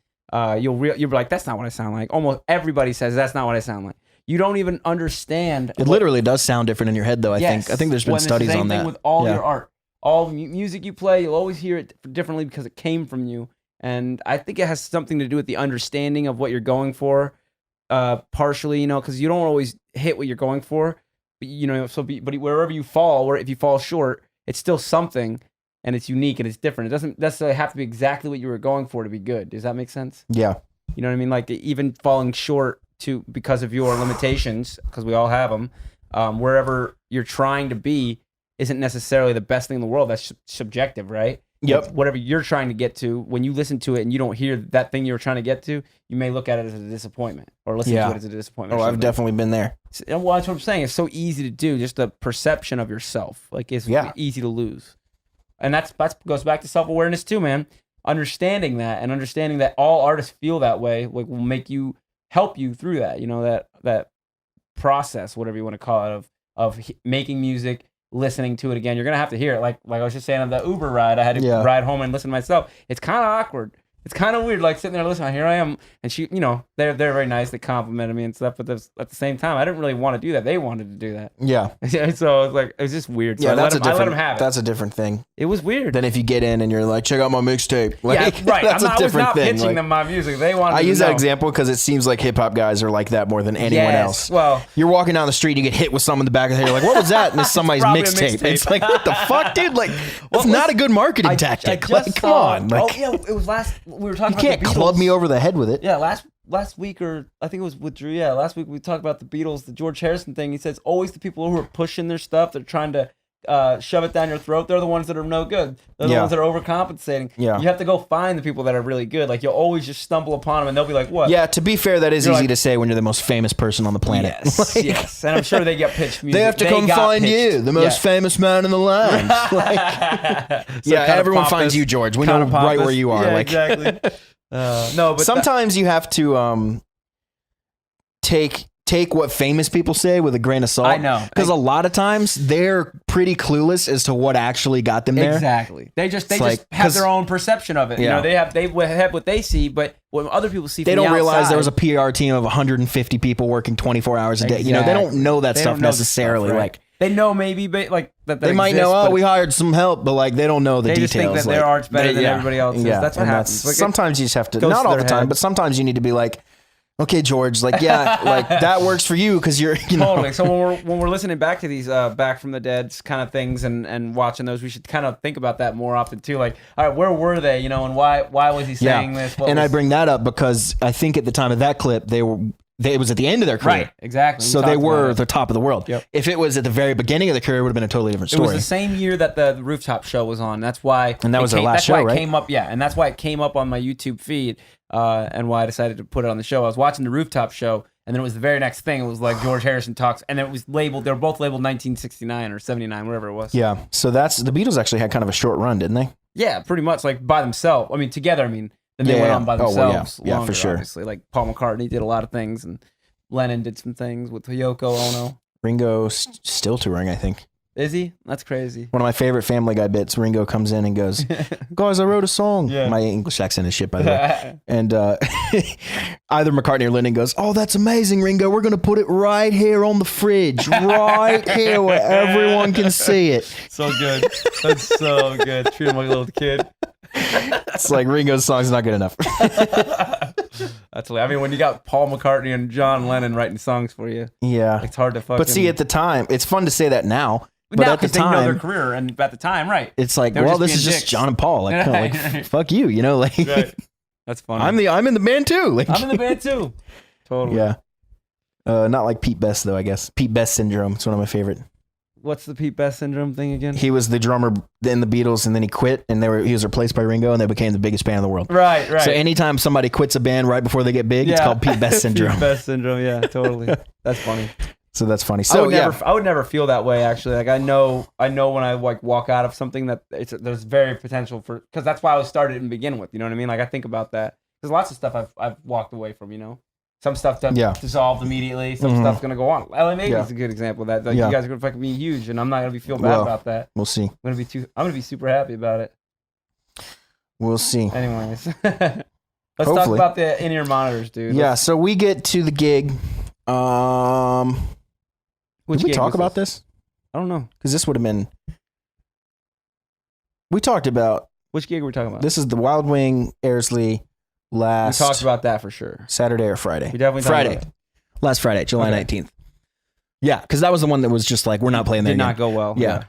you'll be like, that's not what I sound like. Almost everybody says that's not what I sound like. You don't even understand. It literally does sound different in your head, though. I think there's been studies on that. With all your art, all music you play, you'll always hear it differently because it came from you. And I think it has something to do with the understanding of what you're going for, partially, because you don't always hit what you're going for. But wherever you fall, or if you fall short, it's still something, and it's unique and it's different. It doesn't necessarily have to be exactly what you were going for to be good. Does that make sense? Yeah. You know what I mean? Like even falling short because of your limitations, because we all have them. Wherever you're trying to be isn't necessarily the best thing in the world. That's subjective, right? Yep. But whatever you're trying to get to, when you listen to it and you don't hear that thing you were trying to get to, you may look at it as a disappointment, or listen to it as a disappointment. Oh, I've definitely been there. Well, that's what I'm saying. It's so easy to do. Just the perception of yourself, like it's easy to lose, and that goes back to self-awareness too, man. Understanding that all artists feel that way, like will help you through that. That process, whatever you want to call it, of making music, listening to it again. You're gonna have to hear it. Like I was just saying on the Uber ride, I had to ride home and listen to myself. It's kind of awkward. It's kind of weird, like sitting there listening. Here I am, and she, you know, they're very nice. They complimented me and stuff, but at the same time, I didn't really want to do that. They wanted to do that. Yeah. So it was just weird. So Yeah, I let them have it. That's a different thing. It was weird. Than if you get in and you're like, check out my mixtape. Like, Yeah, right. That's I was not pitching them my music. They wanted. I to use know. that example because it seems like hip hop guys are like that more than anyone else. Well, you're walking down the street, you get hit with something in the back of the head. You're like, what was that? And it's somebody's probably a mixtape. mixtape. It's like, what the fuck, dude? Like, that's not a good marketing tactic. Like, come on. Like, it was last. We were talking. You can't club me over the head with it. Yeah, last week, or I think it was with Drew. Yeah, last week we talked about the Beatles, the George Harrison thing. He says always the people who are pushing their stuff, they're trying to shove it down your throat. They're the ones that are no good. They're the ones that are overcompensating. Yeah. You have to go find the people that are really good. Like, you'll always just stumble upon them, and they'll be like, "What?" Yeah. To be fair, that is easy to say when you're the most famous person on the planet. Yes, like, yes. And I'm sure they get pitched music. They have to come find you, the most famous man in the land. Like, yeah, everyone finds you, George. We know right where you are. Yeah, like, exactly. No, but sometimes you have to take what famous people say with a grain of salt. I know, because a lot of times they're pretty clueless as to what actually got them there. Exactly. They just have their own perception of it. Yeah. You know, they have what they see, but what other people see, they don't realize there was a PR team of 150 people working 24 hours a day. Exactly. You know, they don't know that stuff necessarily. Stuff, right? Like, they know maybe, but like that they might know. Oh, we hired some help, but like they don't know the details. They just think that their art's better than everybody else's. Yeah, that's what happens. Like, sometimes you just have to. Not all the time, but sometimes you need to be like, okay, George, like, yeah, like that works for you because you're, you know. Totally. So when we're listening back to these Back from the Dead kind of things and watching those, we should kind of think about that more often too. Like, all right, where were they, you know, and why was he saying this? I bring that up because I think at the time of that clip, it was at the end of their career. Right, exactly. So they were the top of the world. Yep. If it was at the very beginning of the career, it would have been a totally different story. It was the same year that the Rooftop show was on. That's why. And that was their last show, right? And that's why it came up on my YouTube feed. And why I decided to put it on the show. I was watching the Rooftop show, and then it was the very next thing. It was like George Harrison talks, and it was labeled. They were both labeled 1969 or 79, whatever it was. Yeah. So the Beatles actually had kind of a short run, didn't they? Yeah, pretty much, like by themselves. I mean, together. I mean, then they went on by themselves. Yeah, for sure. Obviously, like Paul McCartney did a lot of things, and Lennon did some things with Yoko Ono. Ringo still touring, I think. Is he? That's crazy. One of my favorite Family Guy bits, Ringo comes in and goes, guys, I wrote a song. Yeah. My English accent is shit, by the way. And either McCartney or Lennon goes, oh, that's amazing, Ringo. We're going to put it right here on the fridge, right here where everyone can see it. So good. That's so good. Treat him like a little kid. It's like Ringo's song's not good enough. That's I mean, when you got Paul McCartney and John Lennon writing songs for you, yeah, it's hard to fucking. But see, at the time, it's fun to say that now. But now, at the time, they know their career, and at the time, right? It's like, well, this is just John and Paul. Like, like fuck you, you know, like. Right. That's funny. I'm in the band too. Like, I'm in the band too. Totally. Yeah. Not like Pete Best though. I guess Pete Best syndrome. It's one of my favorite. What's the Pete Best syndrome thing again? He was the drummer in the Beatles, and then he quit, and he was replaced by Ringo, and they became the biggest band in the world. Right, right. So anytime somebody quits a band right before they get big, it's called Pete Best syndrome. Pete Best syndrome, yeah, totally. That's funny. So that's funny. So I would never feel that way actually. Like I know when I like walk out of something that there's very potential for, because that's why I was started and begin with. You know what I mean? Like I think about that. There's lots of stuff I've walked away from. You know. Some stuff dissolved immediately. Some stuff's gonna go on. LA Maybe is a good example of that. Like you guys are gonna fucking be huge, and I'm not gonna feel bad about that. We'll see. I'm gonna be super happy about it. We'll see. Anyways, let's talk about the in-ear monitors, dude. Yeah. So we get to the gig. Did we talk about this? I don't know, because this would have been. We talked about which gig were we talking about. This is the Wild Wing Airsley. We talked about that for sure. Saturday or Friday? We definitely talked about it. Last Friday, July 19th. Yeah, because that was the one that was just like, we're not playing there. Did not go well. Yeah.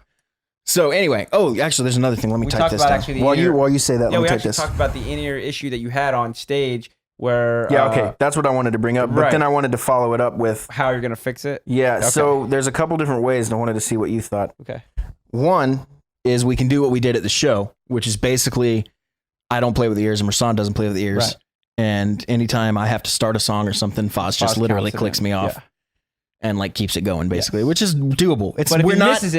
So anyway, actually, there's another thing. Let me type this down. While you say that, let me type this. We talked about the in-ear issue that you had on stage where... Yeah, okay. That's what I wanted to bring up. But then I wanted to follow it up with... how you're going to fix it? Yeah, okay. So there's a couple different ways, and I wanted to see what you thought. Okay. One is we can do what we did at the show, which is basically, I don't play with the ears, and Rasan doesn't play with the ears. Right. And anytime I have to start a song or something, Foz just literally clicks me off and like keeps it going, basically, which is doable. It's but if he misses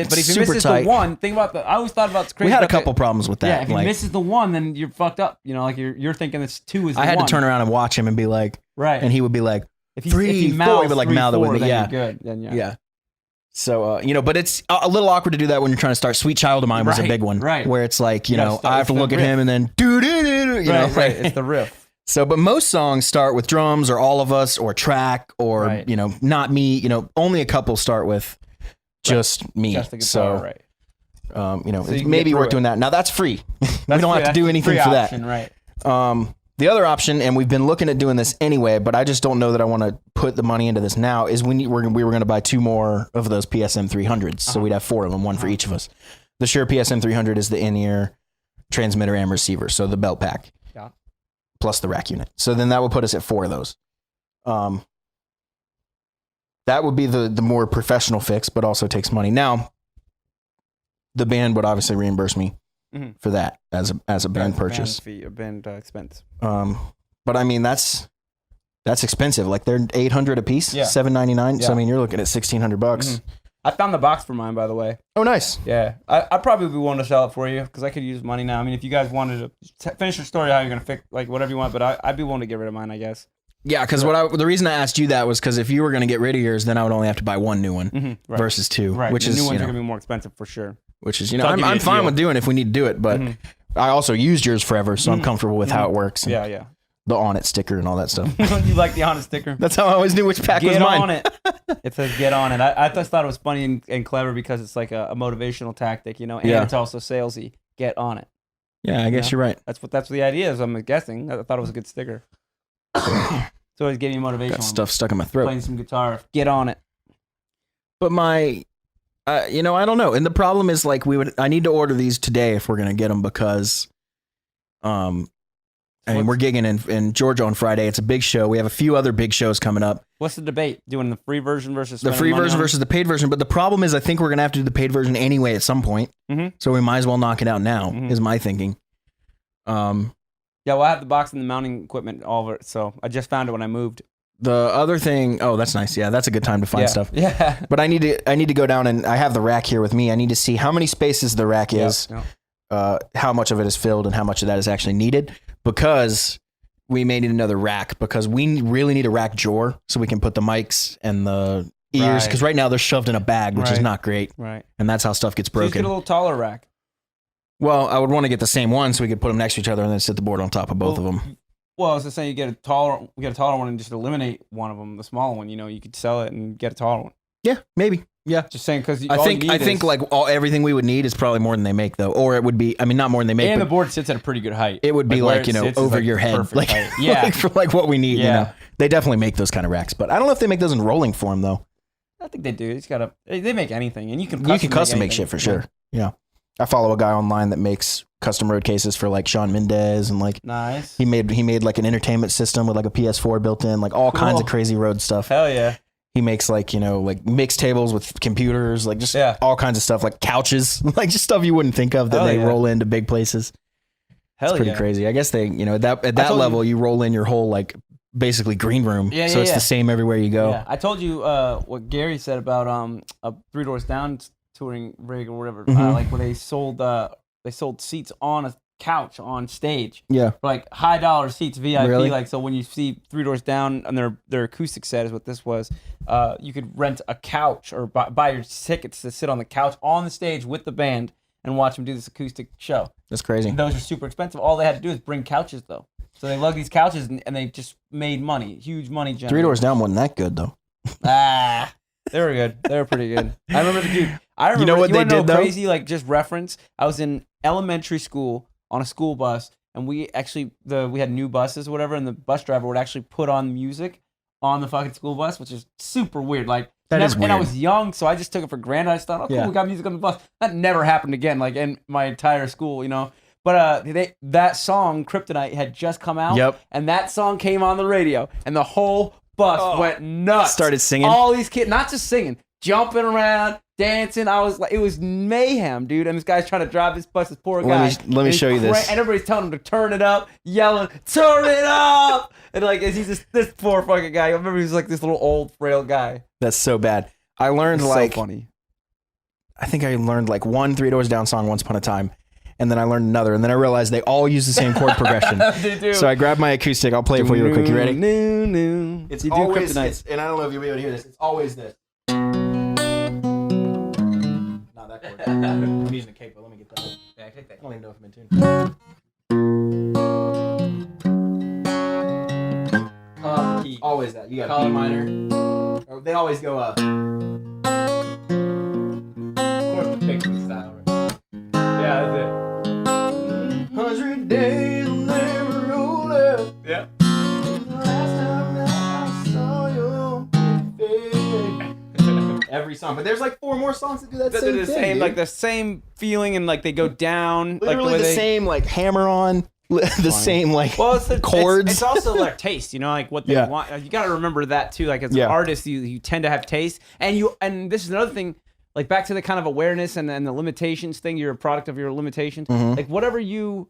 the one, think about I always thought about it's crazy. We had a couple problems with that. Yeah, if he misses the one, then you're fucked up. You know, like you're thinking it's two is the one. I had to turn around and watch him and be like, right, and he would be like, if he 3, 4, he would like mouth it with me. Yeah, good. Then yeah. So, but it's a little awkward to do that when you're trying to start. Sweet Child of Mine was a big one. Right. Where it's like, I have to look at him and then Right. It's the riff. So, but most songs start with drums or All of Us or track or, Not Me. Only a couple start with just me. Just the guitar, so, right. It's maybe worth doing that. Now that's free. We don't have to do anything for that. Right. The other option, and we've been looking at doing this anyway, but I just don't know that I want to put the money into this now, is we were going to buy 2 more of those PSM 300s. So we'd have 4 of them, one for each of us. The Shure PSM 300 is the in-ear transmitter and receiver, so the belt pack, plus the rack unit. So then that would put us at 4 of those. That would be the more professional fix, but also takes money. Now, the band would obviously reimburse me for that as a band purchase. Band fee, a band expense. But I mean that's expensive. Like they're $800 a piece, $799. Yeah. So I mean you're looking at $1,600. I found the box for mine, by the way. Oh, nice. Yeah, I probably be willing to sell it for you because I could use money now. I mean, if you guys wanted to finish your story, how you're gonna fix like whatever you want, but I'd be willing to get rid of mine, I guess. Yeah, because the reason I asked you that was because if you were gonna get rid of yours, then I would only have to buy 1 new one versus 2, right. which the is new ones are gonna be more expensive for sure. Which is So I'll give you I'm a fine deal. with doing it if we need to do it, but I also used yours forever, so I'm comfortable with how it works. And Yeah. the on it sticker and all that stuff. You like the honest sticker? That's how I always knew which pack was Get mine. on it. It says get on it. I just thought it was funny and clever because it's like a motivational tactic, and it's also salesy. Get on it. Yeah, I guess you're right. That's what the idea is. I'm guessing. I thought it was a good sticker. So it's giving you motivation. Got stuff stuck in my throat. Playing some guitar. Get on it. But I don't know. And the problem is like I need to order these today if we're going to get them because, we're gigging in Georgia on Friday. It's a big show. We have a few other big shows coming up. What's the debate? Doing the free version versus the free version versus the paid version. But the problem is I think we're going to have to do the paid version anyway at some point. So we might as well knock it out now is my thinking. Yeah, well, I have the box and the mounting equipment, all of it. So I just found it when I moved. The other thing, that's nice. Yeah, that's a good time to find stuff. Yeah. But I need to go down and I have the rack here with me. I need to see how many spaces the rack is, how much of it is filled, and how much of that is actually needed. Because we may need another rack because we really need a rack drawer so we can put the mics and the ears. Because right now they're shoved in a bag, which is not great. Right. And that's how stuff gets So you broken. get a little taller rack. Well, I would want to get the same one so we could put them next to each other and then sit the board on top of both of them. Well, I was just saying, we get a taller one and just eliminate one of them, the smaller one. You could sell it and get a taller one. Yeah, maybe. Yeah. Just saying because I think like everything we would need is probably more than they make though, or it would be. I mean, not more than they make. And but the board sits at a pretty good height. it would be like over your head, like for like what we need. Yeah. They definitely make those kind of racks, but I don't know if they make those in rolling form though. I think they do. It's got they make anything, and you can custom make shit for sure. Yeah. I follow a guy online that makes custom road cases for like Shawn Mendes and like nice. He made like an entertainment system with like a PS4 built in, like all kinds of crazy road stuff. Hell yeah. He makes like like mix tables with computers, like just all kinds of stuff, like couches, like just stuff you wouldn't think of that they roll into big places. It's pretty crazy. I guess they, at that level, you roll in your whole like basically green room, so it's the same everywhere you go. Yeah. I told you what Gary said about a Three Doors Down touring rig or whatever, like where they sold seats on a couch on stage. Yeah. For like high dollar seats, VIP. Really? Like, so when you see Three Doors Down on their acoustic set is what this was, you could rent a couch or buy your tickets to sit on the couch on the stage with the band and watch them do this acoustic show. That's crazy. And those are super expensive. All they had to do is bring couches though. So they lugged these couches and they just made money, huge money generated. Three Doors Down wasn't that good though. They were good. They were pretty good. I remember the dude. You know what they did though? Crazy, like just reference. I was in elementary school on a school bus, and we actually we had new buses or whatever, and the bus driver would actually put on music on the fucking school bus, which is super weird. Like that is weird. And I was young, so I just took it for granted. I just thought, cool, we got music on the bus. That never happened again, like in my entire school, But that song Kryptonite had just come out. Yep. And that song came on the radio, and the whole bus went nuts. Started singing. All these kids, not just singing, jumping around, dancing. I was like, it was mayhem, dude. And this guy's trying to drive this bus, this poor guy. Let me show you this. And everybody's telling him to turn it up, yelling, turn it up. And like, he's just this poor fucking guy. I remember he was like this little old, frail guy. That's so bad. I learned It's like, so funny. I think I learned like one Three Doors Down song once upon a time. And then I learned another, and then I realized they all use the same chord progression. They do. So I grabbed my acoustic. I'll play it for you real quick. You ready? New. It's you always, Kryptonite. and I don't know if you'll be able to hear this. It's always this. that chord. I'm using a capo. Let me get that. Yeah, take that. I don't even know if I'm in tune. Key. Always that. You got B minor. Or they always go up. Of course, the picking style. Right? Yeah, that's 100 days will never roll up. it. Yeah. Last time that I saw your face. Every song, but there's like 4 more songs that do that They're same the thing. same, dude. like the same feeling, and like they go down. Literally like the same like hammer on, the same like Well, it's chords. It's also like taste, you know, like what they Yeah. want. You got to remember that too. Like as an Yeah. artist, you tend to have taste, and this is another thing. Like back to the kind of awareness and the limitations thing. You're a product of your limitations. Mhm. Like whatever you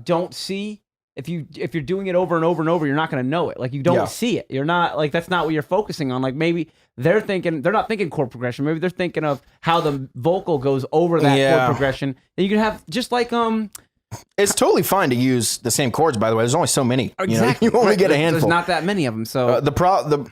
don't see, if you're doing it over and over and over, you're not going to know it. Like you don't Yeah. see it. You're not like that's not what you're focusing on. Like maybe they're not thinking chord progression. Maybe they're thinking of how the vocal goes over that Yeah. chord progression. And you can have just like It's totally fine to use the same chords. By the way, there's only so many. exactly. You only right. get a There's handful. not that many of them. So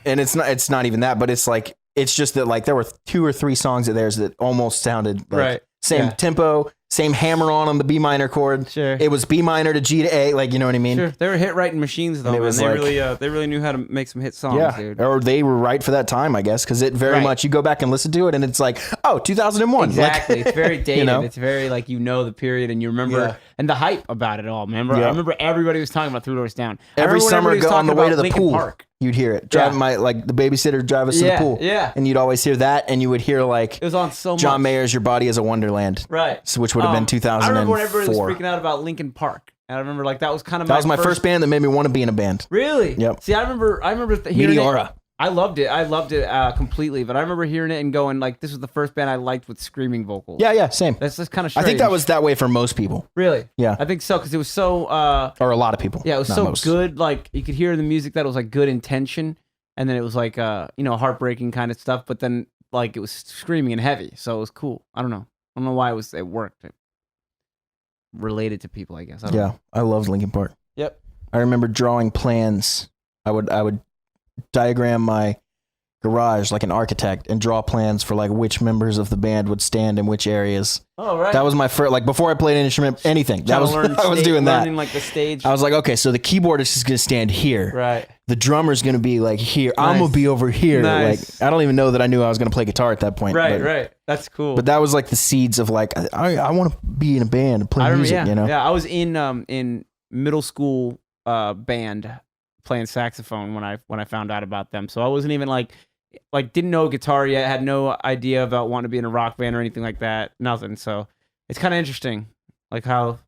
And it's not even that, but it's like it's just that like there were 2 or 3 songs of theirs that almost sounded like Right. same Yeah. tempo, same hammer on the B minor chord. Sure. It was B minor to G to A, like you know what I mean? Sure, they were hit writing machines though. And it Man. was They like- really knew how to make some hit songs, Yeah, dude. or they were right for that time, I guess, because it very Right. much. You go back and listen to it, and it's like, oh, 2001. Exactly, Like, it's very dated. know? It's very like the period, and you remember Yeah. and the hype about it all. Remember, Yeah. I remember everybody was talking about Three Doors Down. I Every remember when summer, everybody was go on the talking way to about the Linkin pool. Park. You'd hear it. Yeah. The babysitter drive us to the Yeah, pool. yeah. And you'd always hear that, and you would hear like It was on so much. John Mayer's "Your Body Is a Wonderland," right? which would have been I 2004. remember when everybody was freaking out about Linkin Park, and I remember like that was kind of That was my first band that made me want to be in a band. Really? Yep. See, I remember hearing Meteora. it. I loved it. I loved it completely. But I remember hearing it and going like, "This was the first band I liked with screaming vocals." Yeah, same. That's just kind of. I think that was that way for most people, really. Yeah. I think so because it was so. or a lot of people. Yeah, it was not so most. good. Like you could hear in the music that it was like good intention, and then it was like heartbreaking kind of stuff. But then like it was screaming and heavy, so it was cool. I don't know why it worked. It related to people, I guess. I don't know. Yeah, I loved Linkin Park. Yep. I remember drawing plans. I would diagram my garage like an architect and draw plans for like which members of the band would stand in which areas. Oh right. That was my first, like before I played an instrument, anything. That was I was doing that. Learning like the stage. I was like, okay, so the keyboard is just gonna stand here. Right. The drummer's gonna be like here. I'm Nice. gonna be over here. Nice. Like I don't even know that I knew I was gonna play guitar at that point. Right. but, Right. That's cool. But that was like the seeds of like I want to be in a band and play I remember, music. yeah, You know. yeah. I was in middle school band playing saxophone when I found out about them. So I wasn't even like didn't know guitar yet. Had no idea about wanting to be in a rock band or anything like that. Nothing. So it's kind of interesting, like how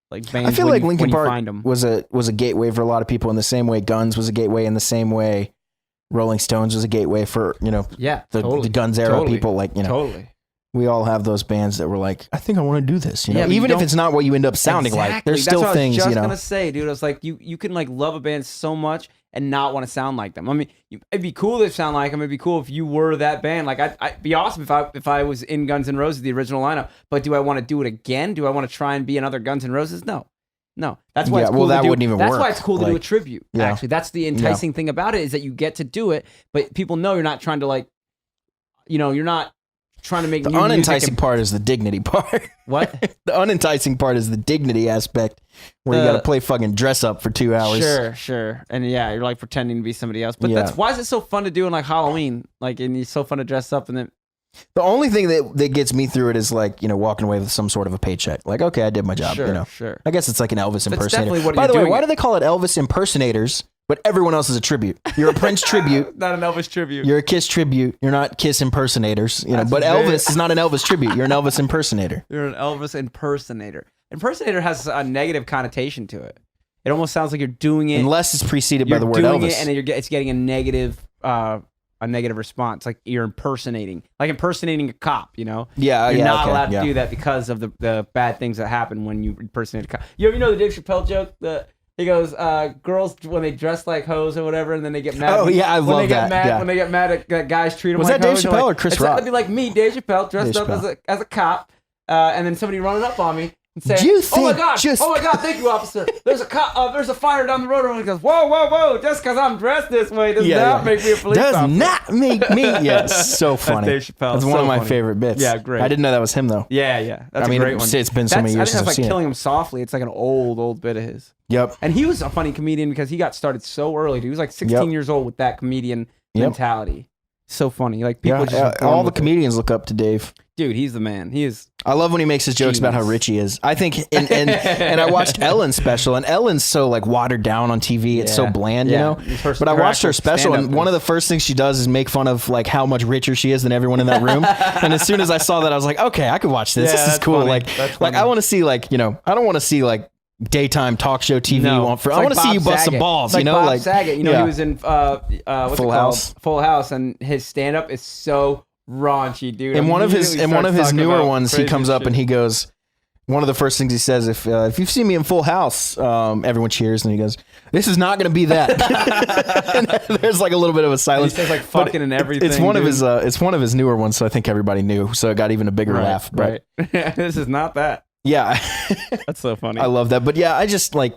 like bands. I feel when like you, Linkin when you Park find them. was a gateway for a lot of people in the same way Guns was a gateway, in the same way Rolling Stones was a gateway for Yeah, the totally. Guns era Totally. people. Like Totally. we all have those bands that were like, I think I want to do this. You know, Yeah, but you even if don't- it's not what you end up sounding like, Exactly. there's That's still what things. I was just You know, gonna say, dude. I was like, you can like love a band so much and not want to sound like them. I mean, it'd be cool to sound like them. It'd be cool if you were that band. Like, I'd be awesome if I was in Guns N' Roses, the original lineup. But do I want to do it again? Do I want to try and be another Guns N' Roses? No. That's why Yeah, it's cool well, to that do. wouldn't even That's work. why it's cool to do a Like, tribute. yeah. Actually, that's the enticing thing about it is that you get to do it, but people know you're not trying to like, you're not trying to make the new music unenticing and- part is the dignity part. What? The unenticing part is the dignity aspect, where you got to play fucking dress up for 2 hours. Sure. And yeah, you're like pretending to be somebody else. But Yeah. that's why is it so fun to do in like Halloween? Like, and it's so fun to dress up and then The only thing that gets me through it is like, walking away with some sort of a paycheck. Like, okay, I did my job. Sure. I guess it's like an Elvis impersonator. definitely what By you're the way, doing why it. do they call it Elvis impersonators, but everyone else is a tribute? You're a Prince tribute. Not an Elvis tribute. You're a Kiss tribute. You're not Kiss impersonators. That's But very- Elvis is not an Elvis tribute. You're an Elvis impersonator. You're an Elvis impersonator. Impersonator has a negative connotation to it. It almost sounds like you're doing it. Unless it's preceded by You're the word doing Elvis. it, and it's getting a negative response. Like you're impersonating a cop. Yeah, You're not okay, allowed yeah. to do that because of the bad things that happen when you impersonate a cop. You know the Dave Chappelle joke? He goes, girls when they dress like hoes or whatever, and then they get mad. Oh, yeah, I when love they get that, Mad, yeah. When they get mad at guys treat them Was like that Dave hoes, they're Chappelle like, or Chris it's Rock? That'd be like me, Dave Chappelle, dressed Dave up Chappelle. as a cop, and then somebody running up on me. Say, You oh my think god! just- Oh my god! Thank you, officer. There's a fire down the road. And he goes, whoa, whoa, whoa! Just because I'm dressed this way does not make me a police does officer. not make me. Yeah, it's so funny. Dave Chappelle. That's one So of my funny. favorite bits. Yeah, great. I didn't know that was him though. Yeah. That's a great one. It's been so many years I since think that's I've like seen Killing it. Him Softly. It's like an old bit of his. Yep. And he was a funny comedian because he got started so early. He was like 16 years old with that comedian mentality. So funny. Like people just all the comedians look up to Dave. Dude, he's the man. He is. I love when he makes his jokes about how rich he is. I think, and I watched Ellen's special, and Ellen's so like watered down on TV. It's so bland, you know. But I watched her special, and one of the first things she does is make fun of like how much richer she is than everyone in that room. And as soon as I saw that, I was like, okay, I could watch this. This is cool. Funny. Like I want to see like, you know, I don't want to see like daytime talk show TV. I want to see you bust some balls. Like you know, Bob like Saget. You know, he was in what's Full it House. called? Full House, and his stand up is so raunchy, dude. In one of his newer ones, he comes up shit. and he goes, one of the first things he says, if you've seen me in Full House, everyone cheers, and he goes, "This is not going to be that." And there's like a little bit of a silence. He says like fucking and everything. It's one of his. It's one of his newer ones, so I think everybody knew. So it got even a bigger laugh. But This is not that. yeah, That's so funny. I love that. But yeah, I just like.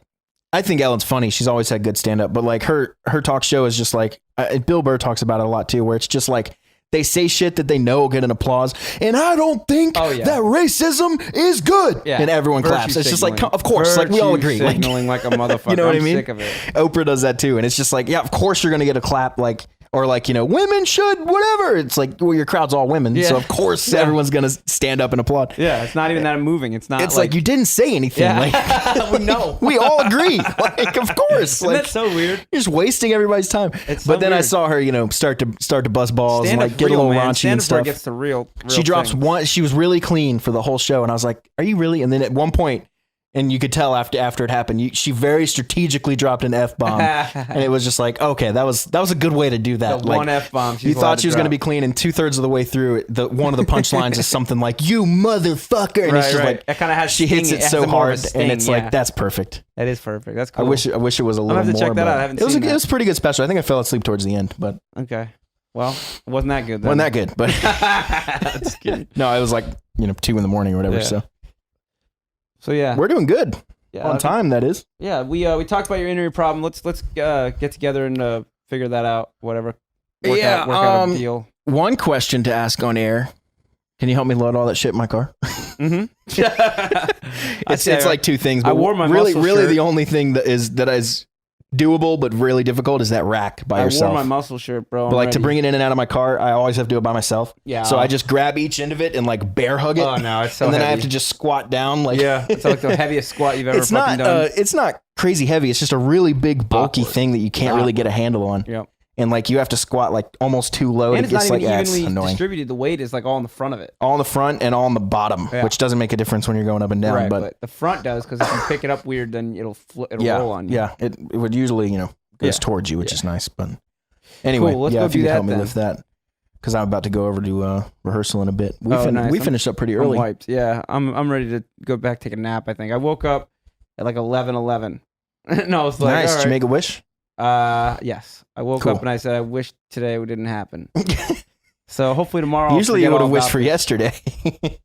I think Ellen's funny. She's always had good stand up, but like her talk show is just like Bill Burr talks about it a lot too, where it's just like. They say shit that they know will get an applause, and I don't think that racism is good. Yeah. And everyone claps. It's just like, of course, like we all agree. Signaling like a motherfucker. You know what I mean? Sick of it. Oprah does that too, and it's just like, yeah, of course you're gonna get a clap, like, or like, you know, women should whatever. It's like, well, your crowd's all women, so of course everyone's gonna stand up and applaud. Yeah, it's not even that moving. It's not. It's like you didn't say anything. Yeah. Like, we know. We all agree. Like, of course. Isn't that so weird? You're just wasting everybody's time. It's but so then I weird. saw her, you know, start to bust balls and like get real, a little man. raunchy and stuff. Gets the real She drops things. one. She was really clean for the whole show, and I was like, "Are you really?" And then at one point, and you could tell after it happened, she very strategically dropped an F-bomb, and it was just like, okay, that was a good way to do that. The like, one F-bomb. You thought she was going to be clean, and 2/3 of the way through, one of the punchlines is something like "you motherfucker," and it's just like it kind of has. She hits it so hard, and it's like that's perfect. That is perfect. That's cool. I wish it was a little more. I'll have to check that out. I haven't it was seen it was a pretty good special. I think I fell asleep towards the end, but okay. Well, it wasn't that good. Then. Wasn't that good, but Just kidding. No, it was like 2 a.m. or whatever. Yeah. So yeah, we're doing good. Yeah, on time, that is. Yeah, we talked about your interview problem. Let's get together and figure that out. Whatever. Work out a deal. One question to ask on air. Can you help me load all that shit in my car? Mm-hmm. it's like two things. But I wore my really muscle shirt. the only thing that is doable but really difficult is that rack by yourself. I wore my muscle shirt, bro. But like to bring it in and out of my car, I always have to do it by myself. Yeah. So I just grab each end of it and like bear hug it. Oh no, it's so and then heavy. I have to just squat down. Like it's like the heaviest squat you've ever fucking done. It's not crazy heavy. It's just a really big bulky thing that you can't really get a handle on. Yep. And like you have to squat like almost too low. And it's not even it's evenly annoying. distributed. The weight is like all in the front of it. All in the front and all on the bottom, which doesn't make a difference when you're going up and down. Right, but the front does, because if you pick it up weird, then it'll roll on you. Yeah, it would usually goes towards you, which is nice. But anyway, cool, let's go if you do could that help me then. lift that, because I'm about to go over to rehearsal in a bit. Nice. We finished up pretty early. I'm wiped. Yeah, I'm ready to go back take a nap. I think I woke up at like 11:11. No, it's like Nice. all Did you right. make a wish? Yes. I woke Cool. up and I said I wish today didn't happen. So hopefully tomorrow. I'll Usually you forget would have all wished about for it. yesterday.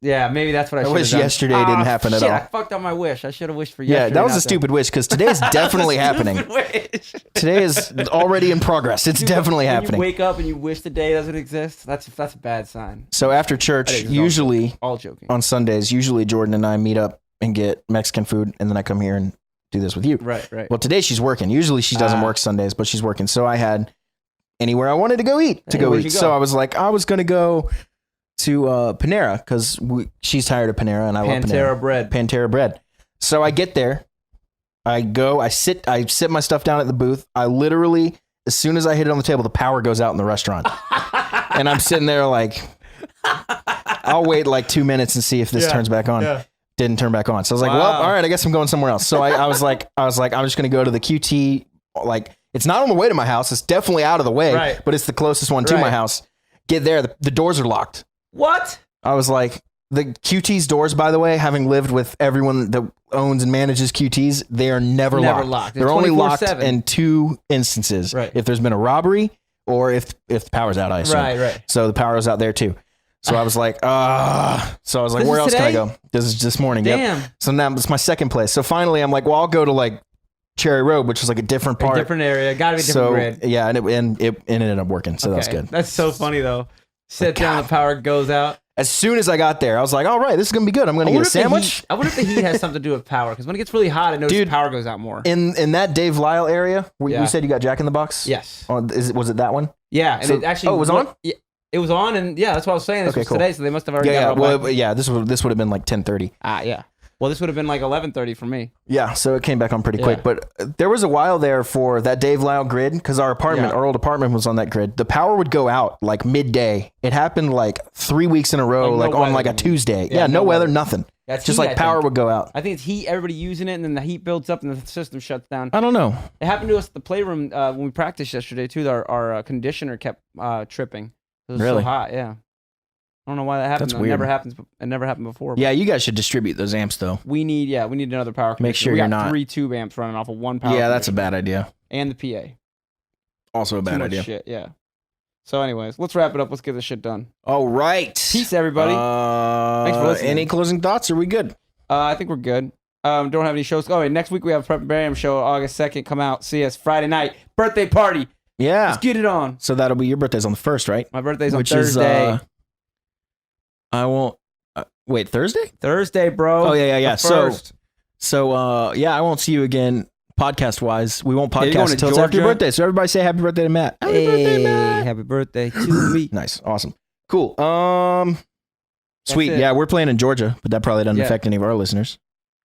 Yeah, maybe that's what I should have wish done. yesterday didn't happen at shit, all. I fucked up my wish. I should have wished for Yeah, yesterday. that was not a stupid wish because today is definitely happening. wish. Today is already in progress. It's definitely when happening. You wake up and you wish the day doesn't exist. That's a bad sign. So after church, I think it's usually all joking. on Sundays, usually Jordan and I meet up and get Mexican food, and then I come here and do this with you. Right. Well, today she's working. Usually she doesn't work Sundays, but she's working. So I had anywhere I wanted to go eat Where'd you go? So I was like, I was going to go to Panera because she's tired of Panera and I love Panera. Pantera bread. So I get there. I go. I sit my stuff down at the booth. I literally, as soon as I hit it on the table, the power goes out in the restaurant. And I'm sitting there like, I'll wait like 2 minutes and see if this turns back on. Yeah. Didn't turn back on. So I was like, well, all right, I guess I'm going somewhere else. So I was like, I'm just going to go to the QT. Like, it's not on the way to my house. It's definitely out of the way, but it's the closest one to my house. Get there. The doors are locked. What? I was like, the QT's doors, by the way, having lived with everyone that owns and manages QTs, they are never locked. They're only locked in 2 instances. Right. If there's been a robbery or if the power's out, I assume. Right. So the power was out there too. So I was like, So I was like, This where is else can I today? go? This is this morning. Damn. Yep. So now it's my second place. So finally, I'm like, well, I'll go to like Cherry Road, which is like a different part. Different area. Gotta be a different grid. Yeah, and it ended up working. So that's good. That's so funny though. Sit down, the power goes out. As soon as I got there, I was like, all right, this is gonna be good. I'm gonna get a sandwich. I wonder if the heat has something to do with power. Because when it gets really hot, I notice the power goes out more. In that Dave Lyle area where you said you got Jack in the Box? Yes. Was it that one? Yeah, and So- it actually. oh, it was on? Yeah, it was on, and yeah, that's what I was saying. This Okay, was cool. today, so they must have already. Yeah, got it yeah. up Well, this would have been like 10:30. yeah. Well, this would have been like 11:30 for me. Yeah, so it came back on pretty quick. But there was a while there for that Dave Lyle grid because our old apartment was on that grid. The power would go out like midday. It happened like 3 weeks in a row, Like no on like a weather. Tuesday. Yeah, No no weather, weather. nothing. That's Just heat, like I power think. would go out. I think it's heat, everybody using it, and then the heat builds up and the system shuts down. I don't know. It happened to us at the playroom when we practiced yesterday too. Our conditioner kept tripping. It was Really? so hot. Yeah. I don't know why that happened. That's though. weird. It never happened before. but Yeah, you guys should distribute those amps though. We need another power conditioner. Make sure we you're got not- 3 tube amps running off of one power. Yeah, that's a conditioner. bad idea. And the PA. Also a Too bad much idea. shit. Yeah. So, anyways, let's wrap it up. Let's get this shit done. All right. Peace, everybody. Thanks for listening. Any closing thoughts? Are we good? I think we're good. Don't have any shows. Oh, wait, next week we have a Prep and Barium show, August 2nd. Come out, see us Friday night. Birthday party. Yeah. Let's get it on. So that'll be your birthday's on the 1st, right? My birthday's on Which Thursday. is I won't wait, Thursday? Thursday, bro. Oh yeah. The So first. I won't see you again podcast wise. We won't Yeah, you're podcast going to until it's after your Georgia? birthday. So everybody say happy birthday to Matt. Happy birthday, Matt. Happy birthday to me. Nice. Awesome. Cool. Sweet. it. Yeah, we're playing in Georgia, but that probably doesn't Yeah. affect any of our listeners.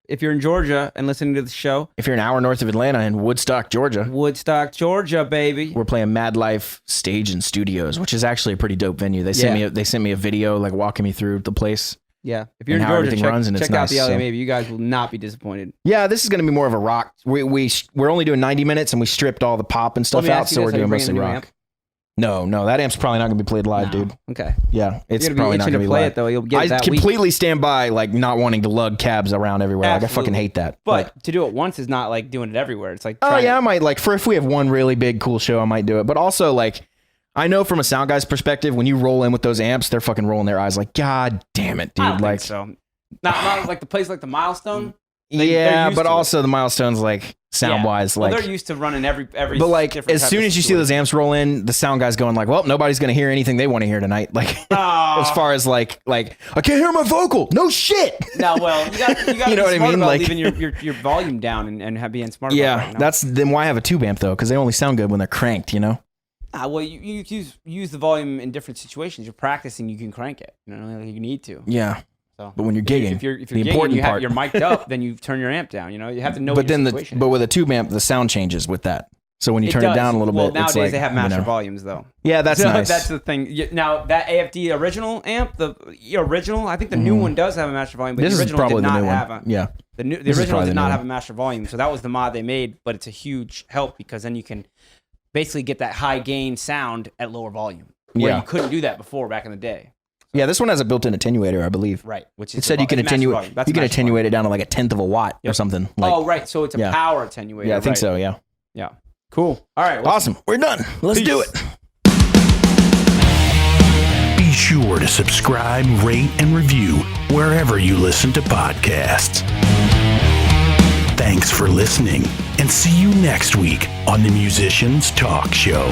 If you're in Georgia and listening to the show, If you're an hour north of Atlanta in Woodstock, Georgia, Woodstock, Georgia, baby. we're playing Mad Life Stage and Studios, which is actually a pretty dope venue. They sent me a video like walking me through the place. Yeah. If you're And in how Georgia, everything runs, and check it's out nice, the LA so. Maybe. You guys will not be disappointed. Yeah, this is going to be more of a rock. We're only doing 90 minutes and we stripped all the pop and stuff Let me out, ask you so this, we're are you doing bringing mostly a new rock. amp? No, that amp's probably not going to be played live, No. dude. Okay. Yeah, it's You're probably gonna not be itching going to to be play live. it though. You'll get I it that completely week. stand by like not wanting to lug cabs around everywhere. Like I fucking Absolutely. hate that. But to do it once is not like doing it everywhere. It's like Oh trying yeah, it. I might like if we have one really big cool show, I might do it. But also like I know from a sound guy's perspective, when you roll in with those amps, they're fucking rolling their eyes like, God damn it, dude. I don't Like think so. Not like the place like the Milestone. yeah, used but to it. also the Milestones like sound wise, Well, like they're used to running every. but like different as type soon of as you see those situation. amps roll in, the sound guy's going like, well, nobody's gonna hear anything they want to hear tonight. Like as far as like I can't hear my vocal. No shit. No, well, you got You to know be what I smart mean? about Like- leaving your volume down and being smart. Yeah, about it, you know? that's then why I have a tube amp though, because they only sound good when they're cranked. You know. Well, you use the volume in different situations. You're practicing, you can crank it. You know, like you need to. Yeah. So, But when you're gigging, if you're the gigging, important you have, part. you're mic'd up, then you turn your amp down. You know, you have to know. But what your then situation but is. with a tube amp, the sound changes with that. So when you turn it does. down a little well, bit, nowadays it's like, they have you master know. volumes though. Yeah, that's So nice. That's the thing. Now that AFD original amp, the original, I think the new one does have a master volume, but This the is original probably did the not new have one. a. Yeah. The This is original probably did the not new have one. a master volume, so that was the mod they made. But it's a huge help because then you can basically get that high gain sound at lower volume, where Yeah. you couldn't do that before back in the day. Yeah, this one has a built-in attenuator, I believe. Right, which is It said you can attenuate. You can attenuate it down to like 1/10 of a watt or something. Like, oh, right. So it's a yeah. power attenuator. yeah, I think right. so. Yeah. Yeah. Cool. All right. well, Awesome. We're done. Let's Peace. do it. Be sure to subscribe, rate, and review wherever you listen to podcasts. Thanks for listening, and see you next week on the Musicians Talk Show.